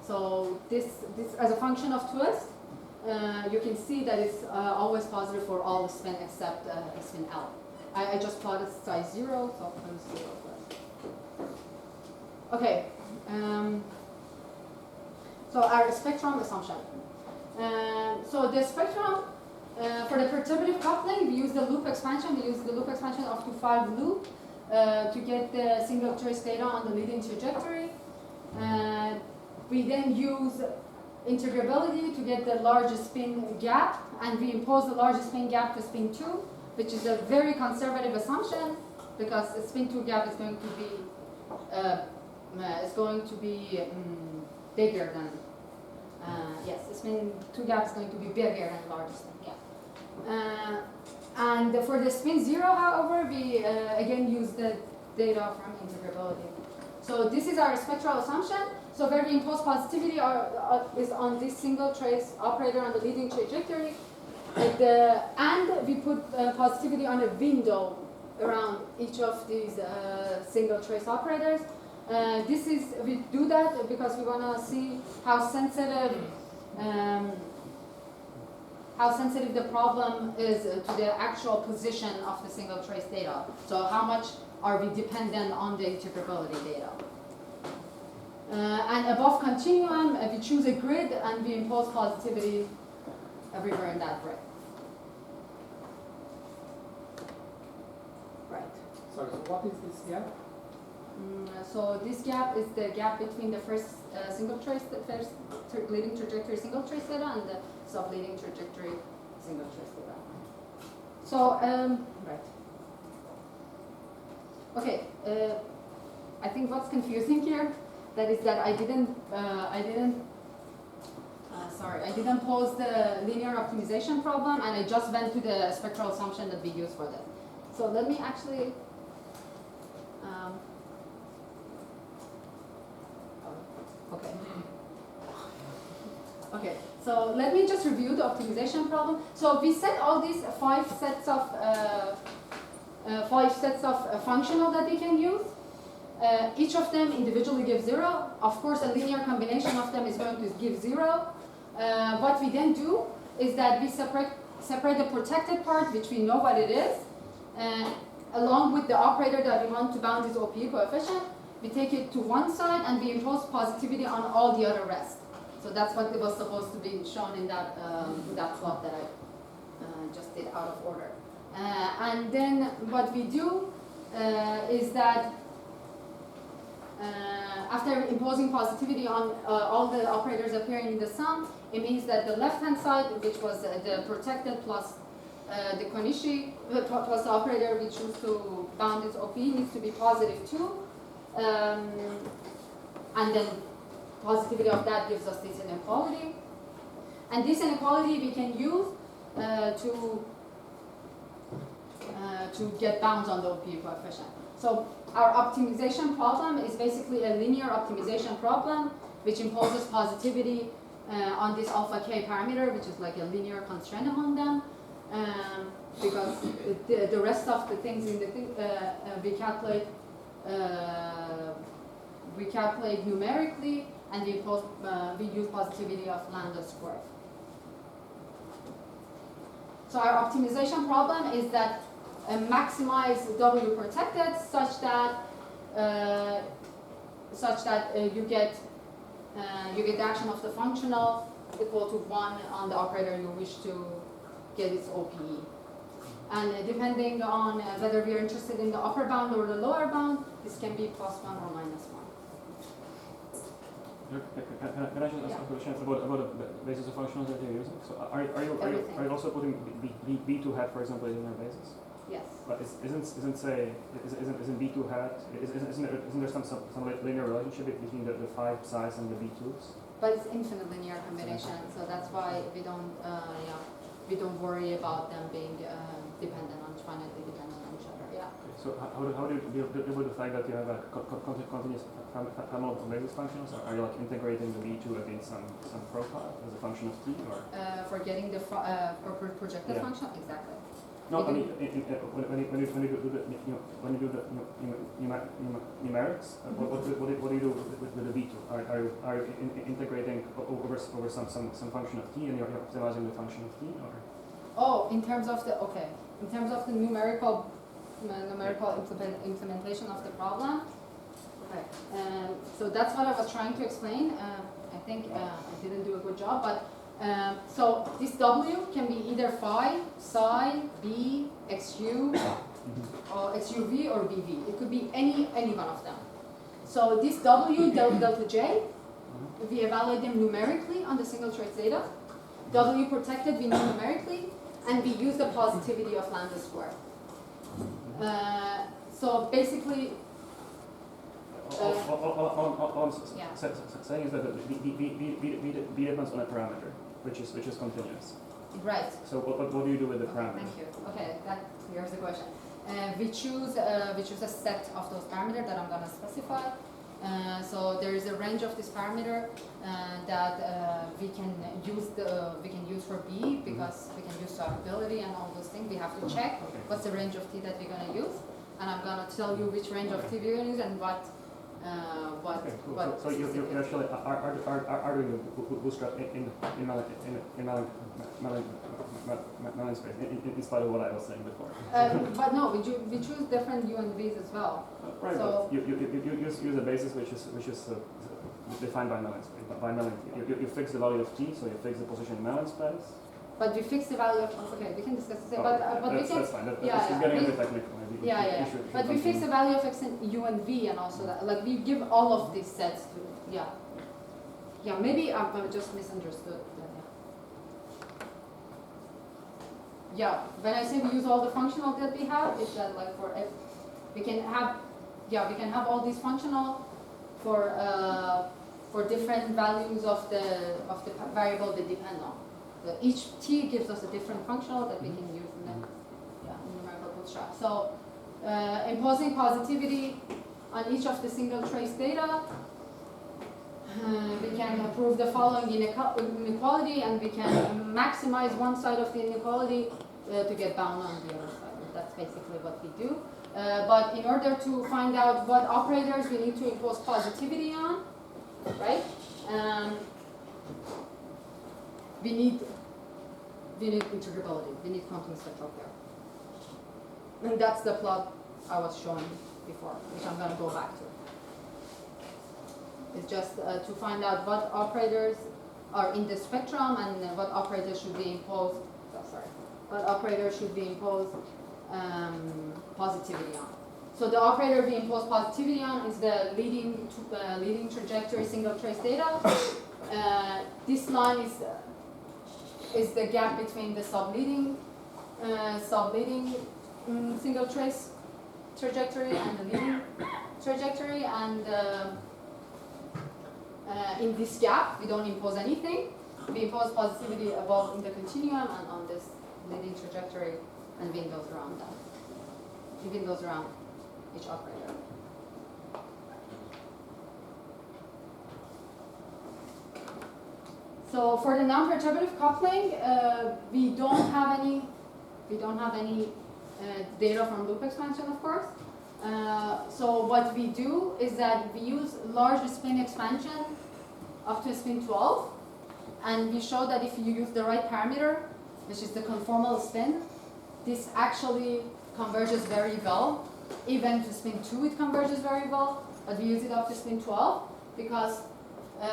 So this as a function of twist, you can see that it's always positive for all the spin except spin L. I just plotted size 0, so I'm 0 first. Okay. So our spectrum assumption. So the spectrum, for the perturbative coupling, we use the loop expansion. We use the loop expansion up to 5 loop to get the single choice data on the leading trajectory. We then use integrability to get the largest spin gap, and we impose the largest spin gap to spin 2, which is a very conservative assumption because the spin 2 gap is going to be bigger than. Yes, the spin 2 gap is going to be bigger than the largest spin gap. And for the spin 0, however, we again use the data from integrability. So this is our spectral assumption. So where we impose positivity is on this single trace operator on the leading trajectory. And we put positivity on a window around each of these single trace operators. We do that because we want to see how sensitive the problem is to the actual position of the single trace data. So how much are we dependent on the integrability data? And above continuum, we choose a grid and we impose positivity everywhere in that grid. Right. Sorry, so what is this gap? So this gap is the gap between the first single trace, the first leading trajectory single trace data and the sub-leading trajectory single trace data. So, right. Okay, I think what's confusing here, that is that I didn't pose the linear optimization problem, and I just went to the spectral assumption that we use for that. So let me actually Okay. Okay, so let me just review the optimization problem. So we set all these five sets of functional that we can use. Each of them individually gives 0. Of course, a linear combination of them is going to give 0. What we then do is that we separate the protected part, which we know what it is, along with the operator that we want to bound this OPE coefficient. We take it to one side and we impose positivity on all the other rest. So that's what was supposed to be shown in that plot that I just did out of order. And then what we do is that after imposing positivity on all the operators appearing in the sum, it means that the left-hand side, which was the protected plus the Konishi, plus the operator we choose to bound its OP, needs to be positive too. And then positivity of that gives us this inequality. And this inequality we can use to get bounds on the OPE coefficient. So our optimization problem is basically a linear optimization problem which imposes positivity on this alpha k parameter, which is like a linear constraint among them, because the rest of the things in the thing we calculate numerically, and we use positivity of lambda squared. So our optimization problem is that maximize W protected such that you get the action of the functional equal to 1 on the operator you wish to get its OPE. And depending on whether we are interested in the upper bound or the lower bound, this can be +1 or -1. Can I just ask a question about the basis of functionals that you're using? So are you also putting B2 hat, for example, in your basis? Yes. But isn't B2 hat, isn't there some linear relationship between the 5 size and the B2s? But it's infinite linear combination, so that's why we don't worry about them being dependent on finitely dependent on each other. Yeah. Okay, so how do you deal with the fact that you have a continuous family of basis functions? Are you like integrating the B2 against some profile as a function of t, or for getting the projected function? Exactly. No, I mean when you do the numerics, what do you do with the B2? Are you integrating over some function of t, and you're optimizing the function of t, or? Oh, in terms of the numerical implementation of the problem. Okay. So that's what I was trying to explain. I think I didn't do a good job, but. So this W can be either phi, psi, b, xu, or xuv, or bv. It could be any one of them. So this W, delta j, we evaluate them numerically on the single trace data. W protected we know numerically, and we use the positivity of lambda squared. So basically, all I'm saying is that B depends on a parameter, which is continuous. Right. So what do you do with the parameter? Thank you. Okay, that clears the question. We choose a set of those parameters that I'm going to specify. So there is a range of this parameter that we can use for B, because we can use solvability and all those things. We have to check what's the range of T that we're going to use, and I'm going to tell you which range of T we're going to use and what. Okay, cool. So you actually are doing the bootstrap in Mellin space, in spite of what I was saying before. But no, we choose different U and V's as well. Right. So but you use a basis which is defined by Mellin space. By Mellin, you fix the value of T, so you fix the position in Mellin space. But we fix the value of, okay, we can discuss this, but we can, that's fine. It's getting a bit technical. Maybe. But we fix the value of x in U and V, and also that, like, we give all of these sets to, maybe I've just misunderstood. When I say we use all the functional that we have, it's that like for f, we can have all these functional for different values of the variable they depend on. Each T gives us a different functional that we can use in the numerical bootstrap. So Imposing positivity on each of the single trace data. We can prove the following inequality, and we can maximize one side of the inequality to get bound on the other side. That's basically what we do. But in order to find out what operators we need to impose positivity on, right? We need integrability. We need quantum spectral pair. And that's the plot I was showing before, which I'm going to go back to. It's just to find out what operators are in the spectrum and what operators should be imposed. What operators should be imposed positivity on. So the operator we impose positivity on is the leading trajectory single trace data. This line is the gap between the subleading single trace trajectory and the leading trajectory, and in this gap we don't impose anything. We impose positivity above in the continuum and on this leading trajectory, and windows around that. Windows around each operator. So for the non-perturbative coupling, we don't have any data from loop expansion, of course. So what we do is that we use large spin expansion up to spin 12, and we show that if you use the right parameter, which is the conformal spin, this actually converges very well. Even to spin 2 it converges very well, but we use it up to spin 12 because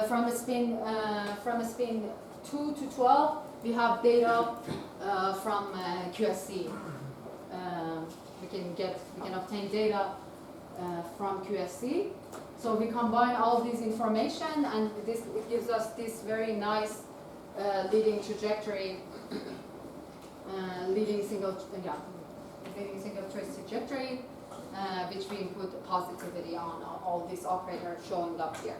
from a spin 2 to 12 we have data from QSC. We can obtain data from QSC. So we combine all this information, and it gives us this very nice leading trajectory, leading single trace trajectory, which we input positivity on all these operators showing up here.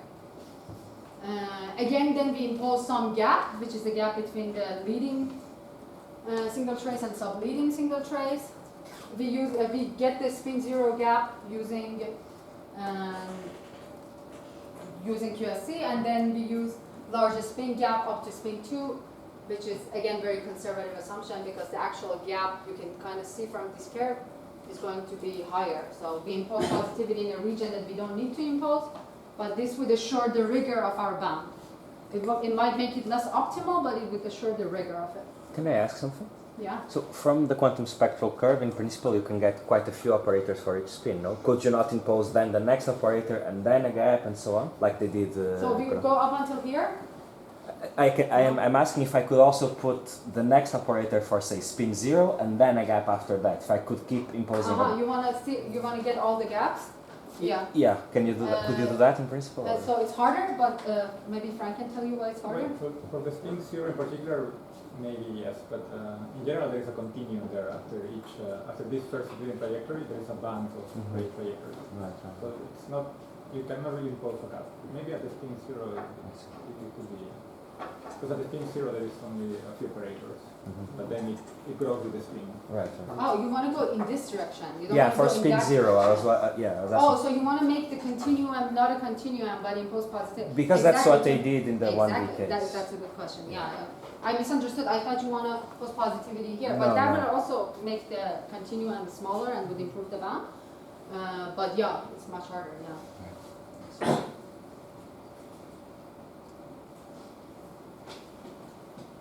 Again, then we impose some gap, which is the gap between the leading single trace and subleading single trace. We get the spin 0 gap using QSC, and then we use largest spin gap up to spin 2, which is again very conservative assumption because the actual gap you can kind of see from this curve is going to be higher. So we impose positivity in a region that we don't need to impose, but this would assure the rigor of our bound. It might make it less optimal, but it would assure the rigor of it. Can I ask something? Yeah. So from the quantum spectral curve, in principle, you can get quite a few operators for each spin, no? Could you not impose then the next operator and then a gap and so on, like they did? So we would go up until here? I'm asking if I could also put the next operator for, say, spin 0 and then a gap after that. If I could keep imposing. You want to get all the gaps? Yeah. Yeah. Can you do that? Could you do that in principle? So it's harder, but maybe Frank can tell you why it's harder. For the spin 0 in particular, maybe yes, but in general there is a continuum there after this first leading trajectory, there is a band of great trajectories. Right. So it's not, you cannot really impose a gap. Maybe at the spin 0 it could be, because at the spin 0 there is only a few operators, but then it grows with the spin. Right. Oh, you want to go in this direction? You don't Yeah, want to for go in spin that 0, I direction. was So you want to make the continuum not a continuum, but impose positive. because that's what they did in the 1D case. That's a good question. Yeah. I misunderstood. I thought you want to put positivity here, No, but that no. would also make the continuum smaller and would improve the bound. But yeah, it's much harder. Yeah.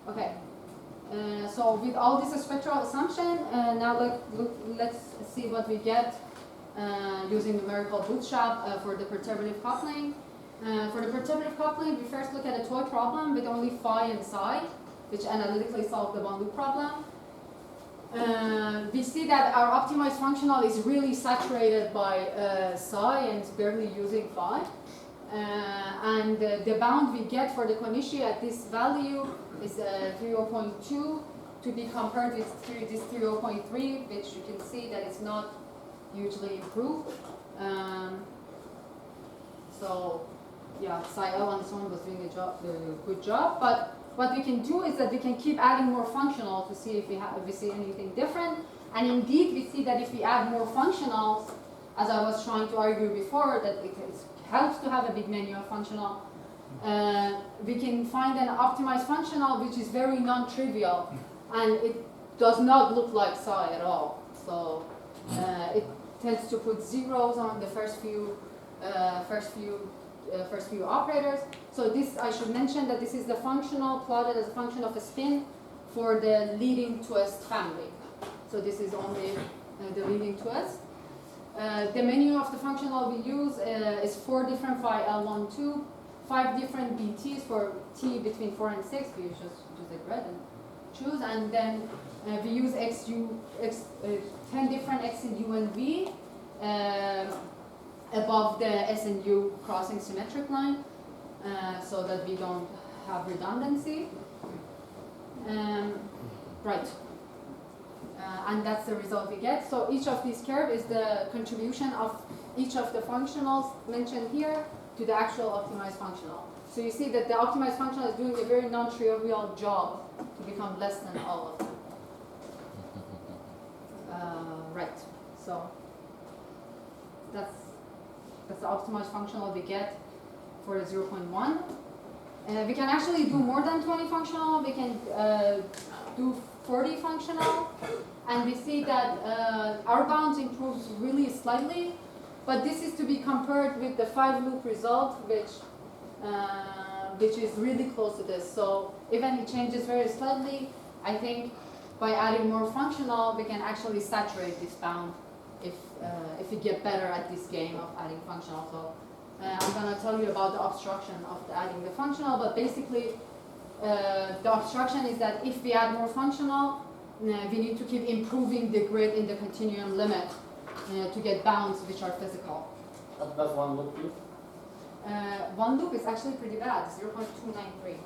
Okay. So with all this spectral assumption, now let's see what we get using numerical bootstrap for the perturbative coupling. For the perturbative coupling, we first look at a toy problem with only phi and psi, which analytically solve the one loop problem. We see that our optimized functional is really saturated by psi and it's barely using phi. And the bound we get for the Konishi at this value is 3.0.2 to be compared with this 3.0.3, which you can see that it's not hugely improved. So yeah, psi L and so on was doing a good job, but what we can do is that we can keep adding more functional to see if we see anything different. And indeed, we see that if we add more functionals, as I was trying to argue before, that it helps to have a big menu of functional. We can find an optimized functional which is very non-trivial, and it does not look like psi at all. So it tends to put zeros on the first few operators. So this, I should mention that this is the functional plotted as a function of a spin for the leading twist family. So this is only the leading twist. The menu of the functional we use is 4 different phi L1, 2, 5 different BTs for T between 4 and 6. We just the grid and choose, and then we use 10 different X in U and V above the S and U crossing symmetric line, so that we don't have redundancy. Right. And that's the result we get. So each of these curves is the contribution of each of the functionals mentioned here to the actual optimized functional. So you see that the optimized functional is doing a very non-trivial job to become less than all of them. Right. So that's the optimized functional we get for the 0.1. We can actually do more than 20 functional. We can do 40 functional, and we see that our bounds improves really slightly, but this is to be compared with the 5-loop result, which is really close to this. So even it changes very slightly, I think by adding more functional, we can actually saturate this bound if we get better at this game of adding functional. So I'm going to tell you about the obstruction of adding the functional, but basically the obstruction is that if we add more functional, we need to keep improving the grid in the continuum limit to get bounds which are physical. Does one loop do? One loop is actually pretty bad, 0.293.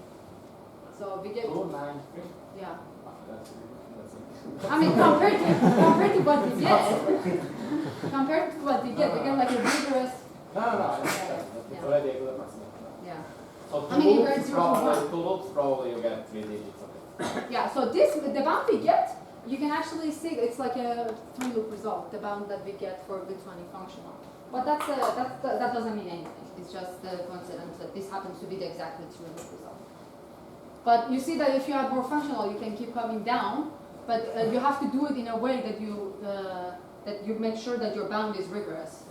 So we get 293? Yeah. That's I mean, compared to what we get, we get like a rigorous. No. It's already a good approximation. Yeah. So I mean, if it's two loops, probably you get 3 digits of it. Yeah. So this, the bound we get, you can actually see it's like a 3-loop result, the bound that we get for with 20 functional. But that doesn't mean anything. It's just the coincidence that this happens to be the exactly 3-loop result. But you see that if you add more functional, you can keep coming down. But you have to do it in a way that you make sure that your bound is rigorous.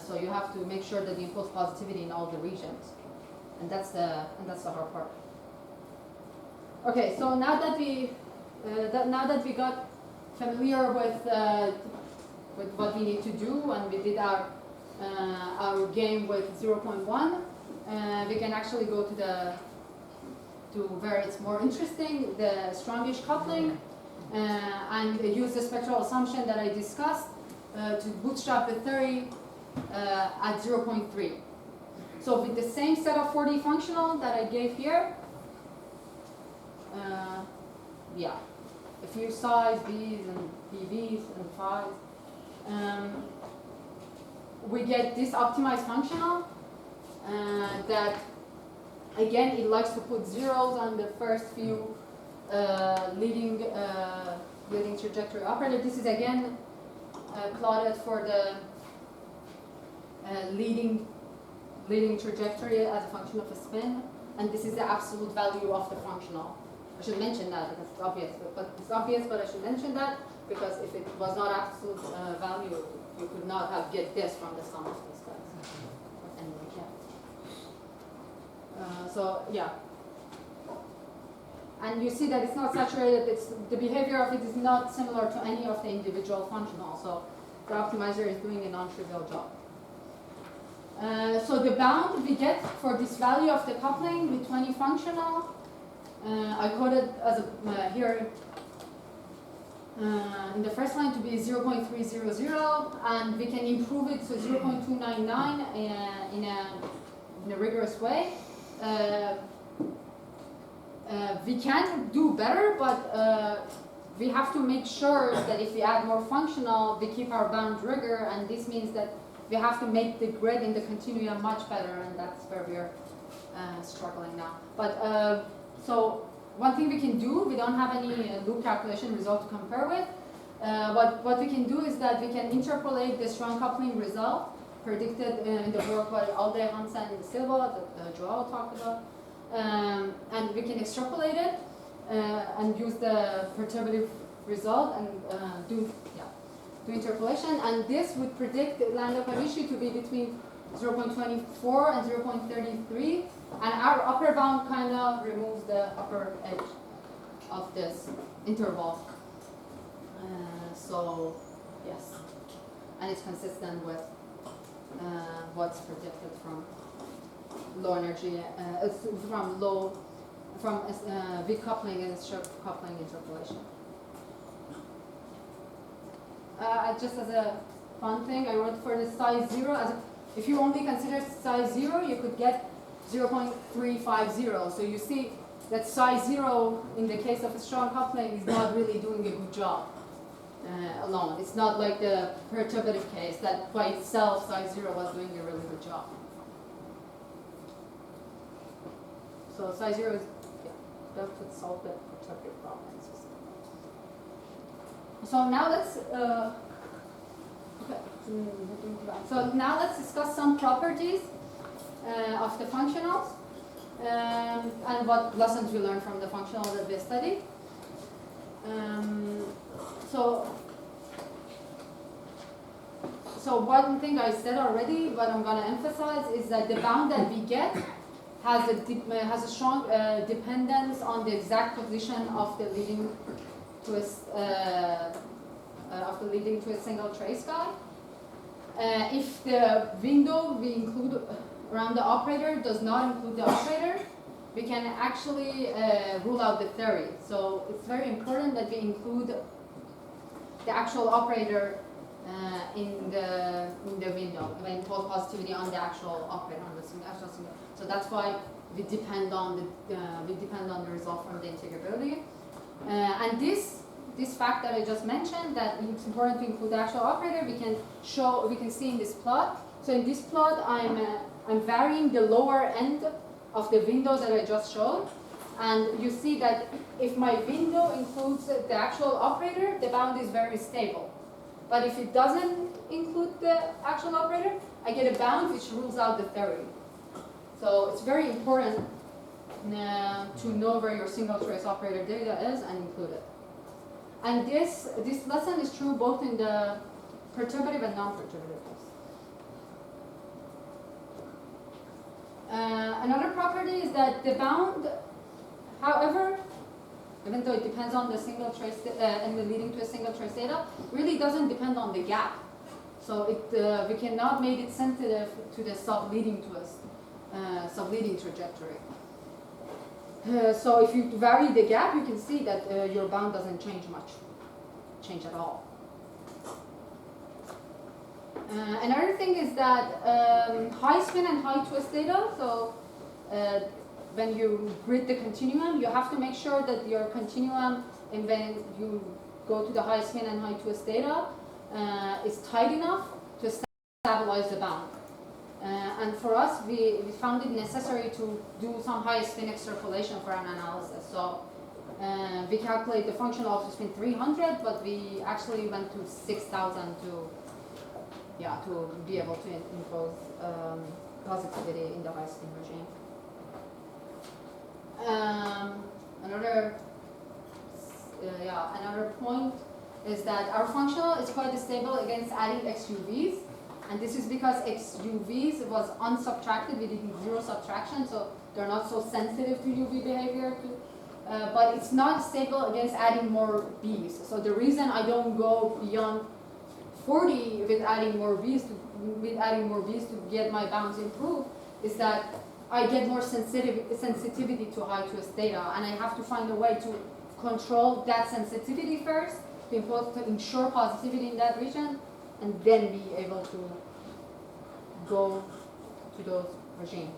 So you have to make sure that you impose positivity in all the regions, and that's the hard part. Okay, so now that we got familiar with what we need to do, and we did our game with 0.1, we can actually go to where it's more interesting, the strongish coupling. And use the spectral assumption that I discussed to bootstrap the theory at 0.3. So with the same set of 40 functional that I gave here, a few psi's, b's, and pb's, and phi's, we get this optimized functional that, again, it likes to put zeros on the first few leading trajectory operator. This is again plotted for the leading trajectory as a function of a spin, and this is the absolute value of the functional. I should mention that because it's obvious, but I should mention that because if it was not absolute value, you could not get this from the sum of these guys. And we can't. So yeah. And you see that it's not saturated, the behavior of it is not similar to any of the individual functional, so the optimizer is doing a non-trivial job. So the bound we get for this value of the coupling with 20 functional, I coded as here in the first line to be 0.300, and we can improve it to 0.299 in a rigorous way. We can do better, but we have to make sure that if we add more functional, we keep our bound rigor, and this means that we have to make the grid in the continuum much better, and that's where we're struggling now. But So one thing we can do, we don't have any loop calculation result to compare with, but what we can do is that we can interpolate the strong coupling result predicted in the work by Alde, Hansen, and Silva that Joao talked about, and we can extrapolate it and use the perturbative result and do interpolation, and this would predict lambda Parisci to be between 0.24 and 0.33, and our upper bound kind of removes the upper edge of this interval. So yes, and it's consistent with what's predicted from low energy, from weak coupling and strong coupling interpolation. Just as a fun thing, I wrote for the size 0, if you only consider size 0, you could get 0.350. So you see that size 0 in the case of a strong coupling is not really doing a good job alone. It's not like the perturbative case that by itself size 0 was doing a really good job. So size 0 is, that would solve the perturbative problem. So now let's so now let's discuss some properties of the functionals and what lessons we learned from the functional that we studied. So one thing I said already, but I'm going to emphasize, is that the bound that we get has a strong dependence on the exact position of the leading twist of the leading to a single trace guy. If the window we include around the operator does not include the operator, we can actually rule out the theory. So it's very important that we include the actual operator in the window, when impose positivity on the actual operator, on the actual single. So that's why we depend on the result from the integrability, and this fact that I just mentioned, that it's important to include the actual operator, we can see in this plot. So in this plot, I'm varying the lower end of the window that I just showed, and you see that if my window includes the actual operator, the bound is very stable. But if it doesn't include the actual operator, I get a bound which rules out the theory. So it's very important to know where your single trace operator data is and include it. And this lesson is true both in the perturbative and non-perturbative case. Another property is that the bound, however, even though it depends on the single trace and the leading to a single trace data, really doesn't depend on the gap. So we cannot make it sensitive to the sub-leading twist, sub-leading trajectory. So if you vary the gap, you can see that your bound doesn't change at all. Another thing is that high spin and high twist data, so when you grid the continuum, you have to make sure that your continuum, and when you go to the high spin and high twist data, is tight enough to stabilize the bound. And for us, we found it necessary to do some high spin extrapolation for an analysis. So we calculate the functional of spin 300, but we actually went to 6,000 to be able to impose positivity in the high spin regime. Another point is that our functional is quite stable against adding XUVs. And this is because XUVs was unsubtracted, we did zero subtraction, so they're not so sensitive to UV behavior. But it's not stable against adding more Bs. So the reason I don't go beyond 40 with adding more Bs to get my bounds improved is that I get more sensitivity to high twist data, and I have to find a way to control that sensitivity first to ensure positivity in that region, and then be able to go to those regimes,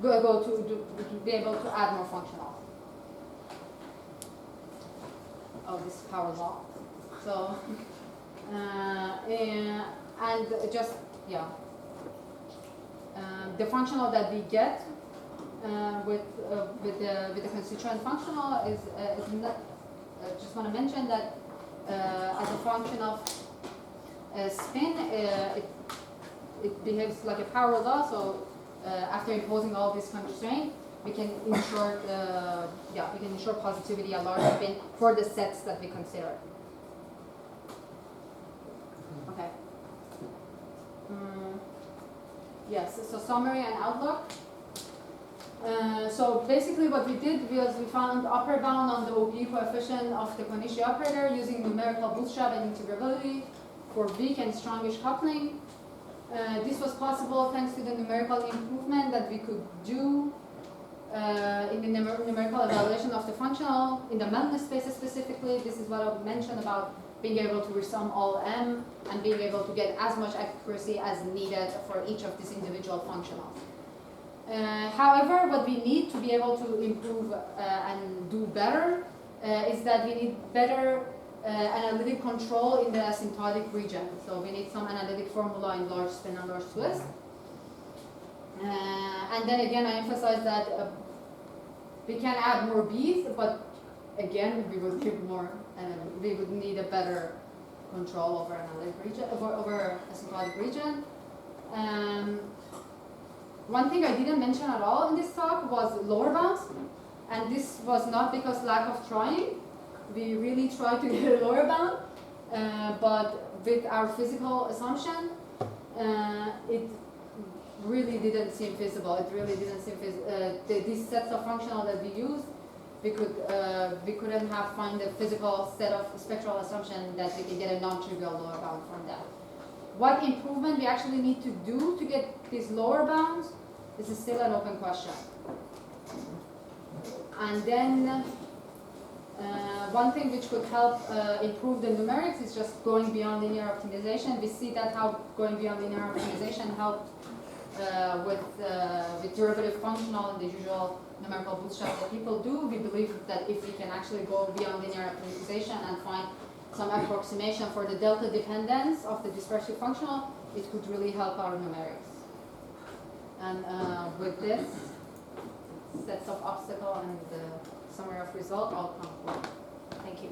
to be able to add more functional. Oh, this is power law. So, the functional that we get with the constituent functional is not, just want to mention that as a function of spin, it behaves like a power law. So after imposing all these constraints, we can ensure positivity at large spin for the sets that we consider. Okay. Yes. So summary and outlook. So basically what we did was we found upper bound on the OBE coefficient of the Konishi operator using numerical bootstrap and integrability for weak and strongish coupling. This was possible thanks to the numerical improvement that we could do in the numerical evaluation of the functional, in the Melness spaces specifically. This is what I mentioned about being able to resum all M and being able to get as much accuracy as needed for each of these individual functionals. However, what we need to be able to improve and do better is that we need better analytic control in the asymptotic region. So we need some analytic formula in large spin and large twist. And then again, I emphasize that we can add more B's, but again, we would keep more, and we would need a better control over analytic region, over asymptotic region. One thing I didn't mention at all in this talk was lower bounds, and this was not because lack of trying. We really tried to get a lower bound, but with our physical assumption, it really didn't seem feasible. It really didn't seem feasible. These sets of functional that we used, we couldn't have find a physical set of spectral assumption that we can get a non-trivial lower bound from that. What improvement we actually need to do to get these lower bounds is still an open question. And then one thing which could help improve the numerics is just going beyond linear optimization. We see that how going beyond linear optimization helped with derivative functional and the usual numerical bootstrap that people do. We believe that if we can actually go beyond linear optimization and find some approximation for the delta dependence of the dispersive functional, it could really help our numerics. And with this sets of obstacle and the summary of result, I'll conclude. Thank you.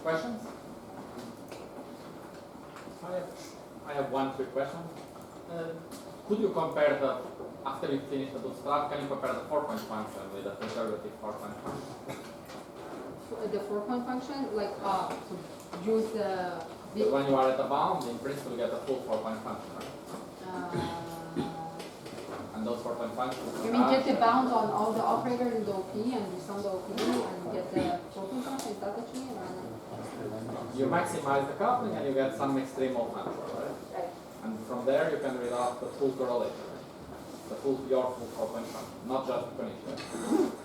Questions? I have one quick question. Could you compare after you finish the bootstrap, can you compare the 4-point function with the perturbative 4-point function? The 4-point function, like, so use the... Because when you are at the bound, in principle you get the full 4-point function, right? And those 4-point functions... You mean get the bounds on all the operators in the OP and resum the OP and get the 4-point function? Is that what you mean? You maximize the coupling and you get some extremal function, right? Right. And from there you can read off the full correlator, right? Your full 4-point function, not just Konishi,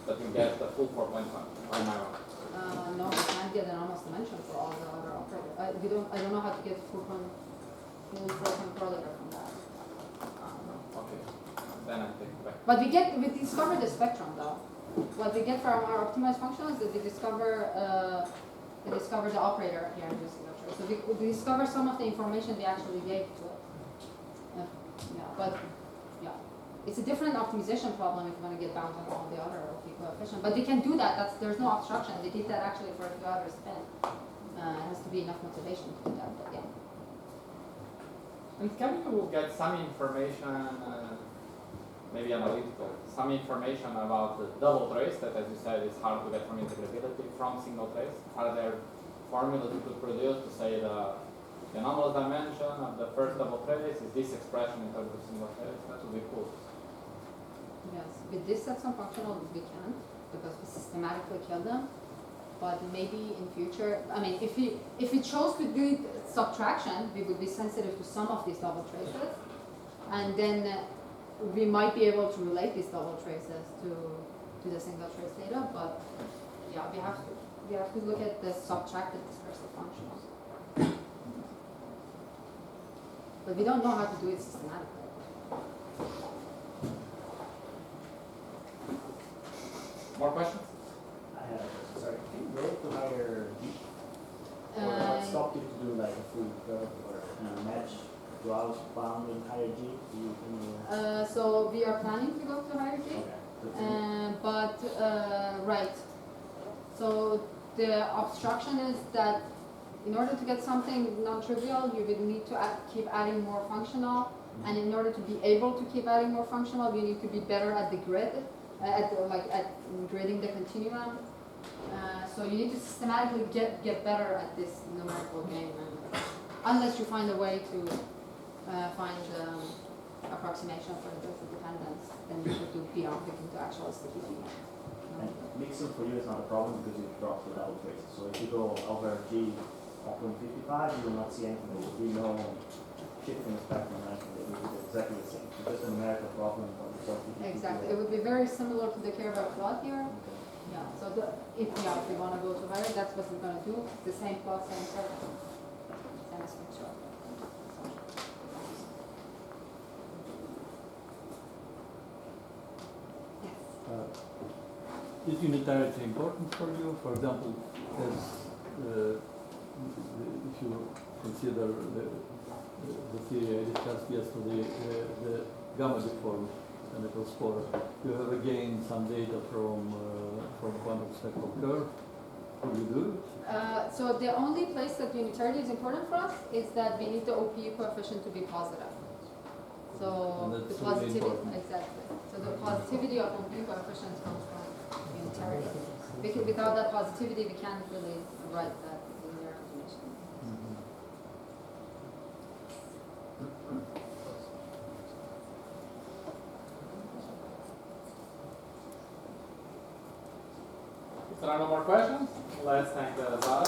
but you get the full 4-point function. Am I wrong? No, we can't get an almost dimension for all the other operators. I don't know how to get full 4-point correlator from that. Okay. Then I think back. But we discover the spectrum though. What we get from our optimized functional is that we discover the operator here in the signature. So we discover some of the information we actually gave to it. It's a different optimization problem if you want to get bound on all the other OP coefficients. But we can do that. There's no obstruction. We did that actually for a few other spin. It has to be enough motivation to do that. But yeah. And can you get some information, maybe analytical, some information about the double trace that, as you said, is hard to get from integrability from single trace? Are there formulas you could produce to say the anomalous dimension of the first double trace is this expression in terms of single trace? That would be cool. Yes, with this sets of functional we can because we systematically kill them. But maybe in future, I mean, if we chose to do it subtraction, we would be sensitive to some of these double traces, and then we might be able to relate these double traces to the single trace data. But yeah, we have to look at the subtracted dispersive functionals. But we don't know how to do it systematically. More questions? Sorry, can you go to higher deep we are planning to go to hierarchy. Right. So the obstruction is that in order to get something non-trivial, you will need to keep adding more functional, and in order to be able to keep adding more functional, you need to be better at the grid, at gridding the continuum. So you need to systematically get better at this numerical game, unless you find a way to find approximation for the dependence, then you should do beyond picking to actual sticky feet. And mixing for you is not a problem because you drop the double traces. So if you go over G 0.55, you will not see anything. There will be no shift in the spectrum, actually. It will be exactly the same. It's just a numerical problem. Exactly. It would be very similar to the Kerber plot here. Okay. Yeah. So if we want to go to higher, that's what we're going to do. The same plot, same circle, same structure. Is unitarity important for you? For example, as if you consider the theory I discussed yesterday, the gamma deformed chemical spore, you have again some data from quantum spectral curve. Will you do it? So the only place that unitarity is important for us is that we need the OPU coefficient to be positive. So the positivity, really exactly. So the positivity of OPU coefficient comes from unitarity. Because without that positivity, we can't really write that linear information. If there are no more questions, let's thank Zahra.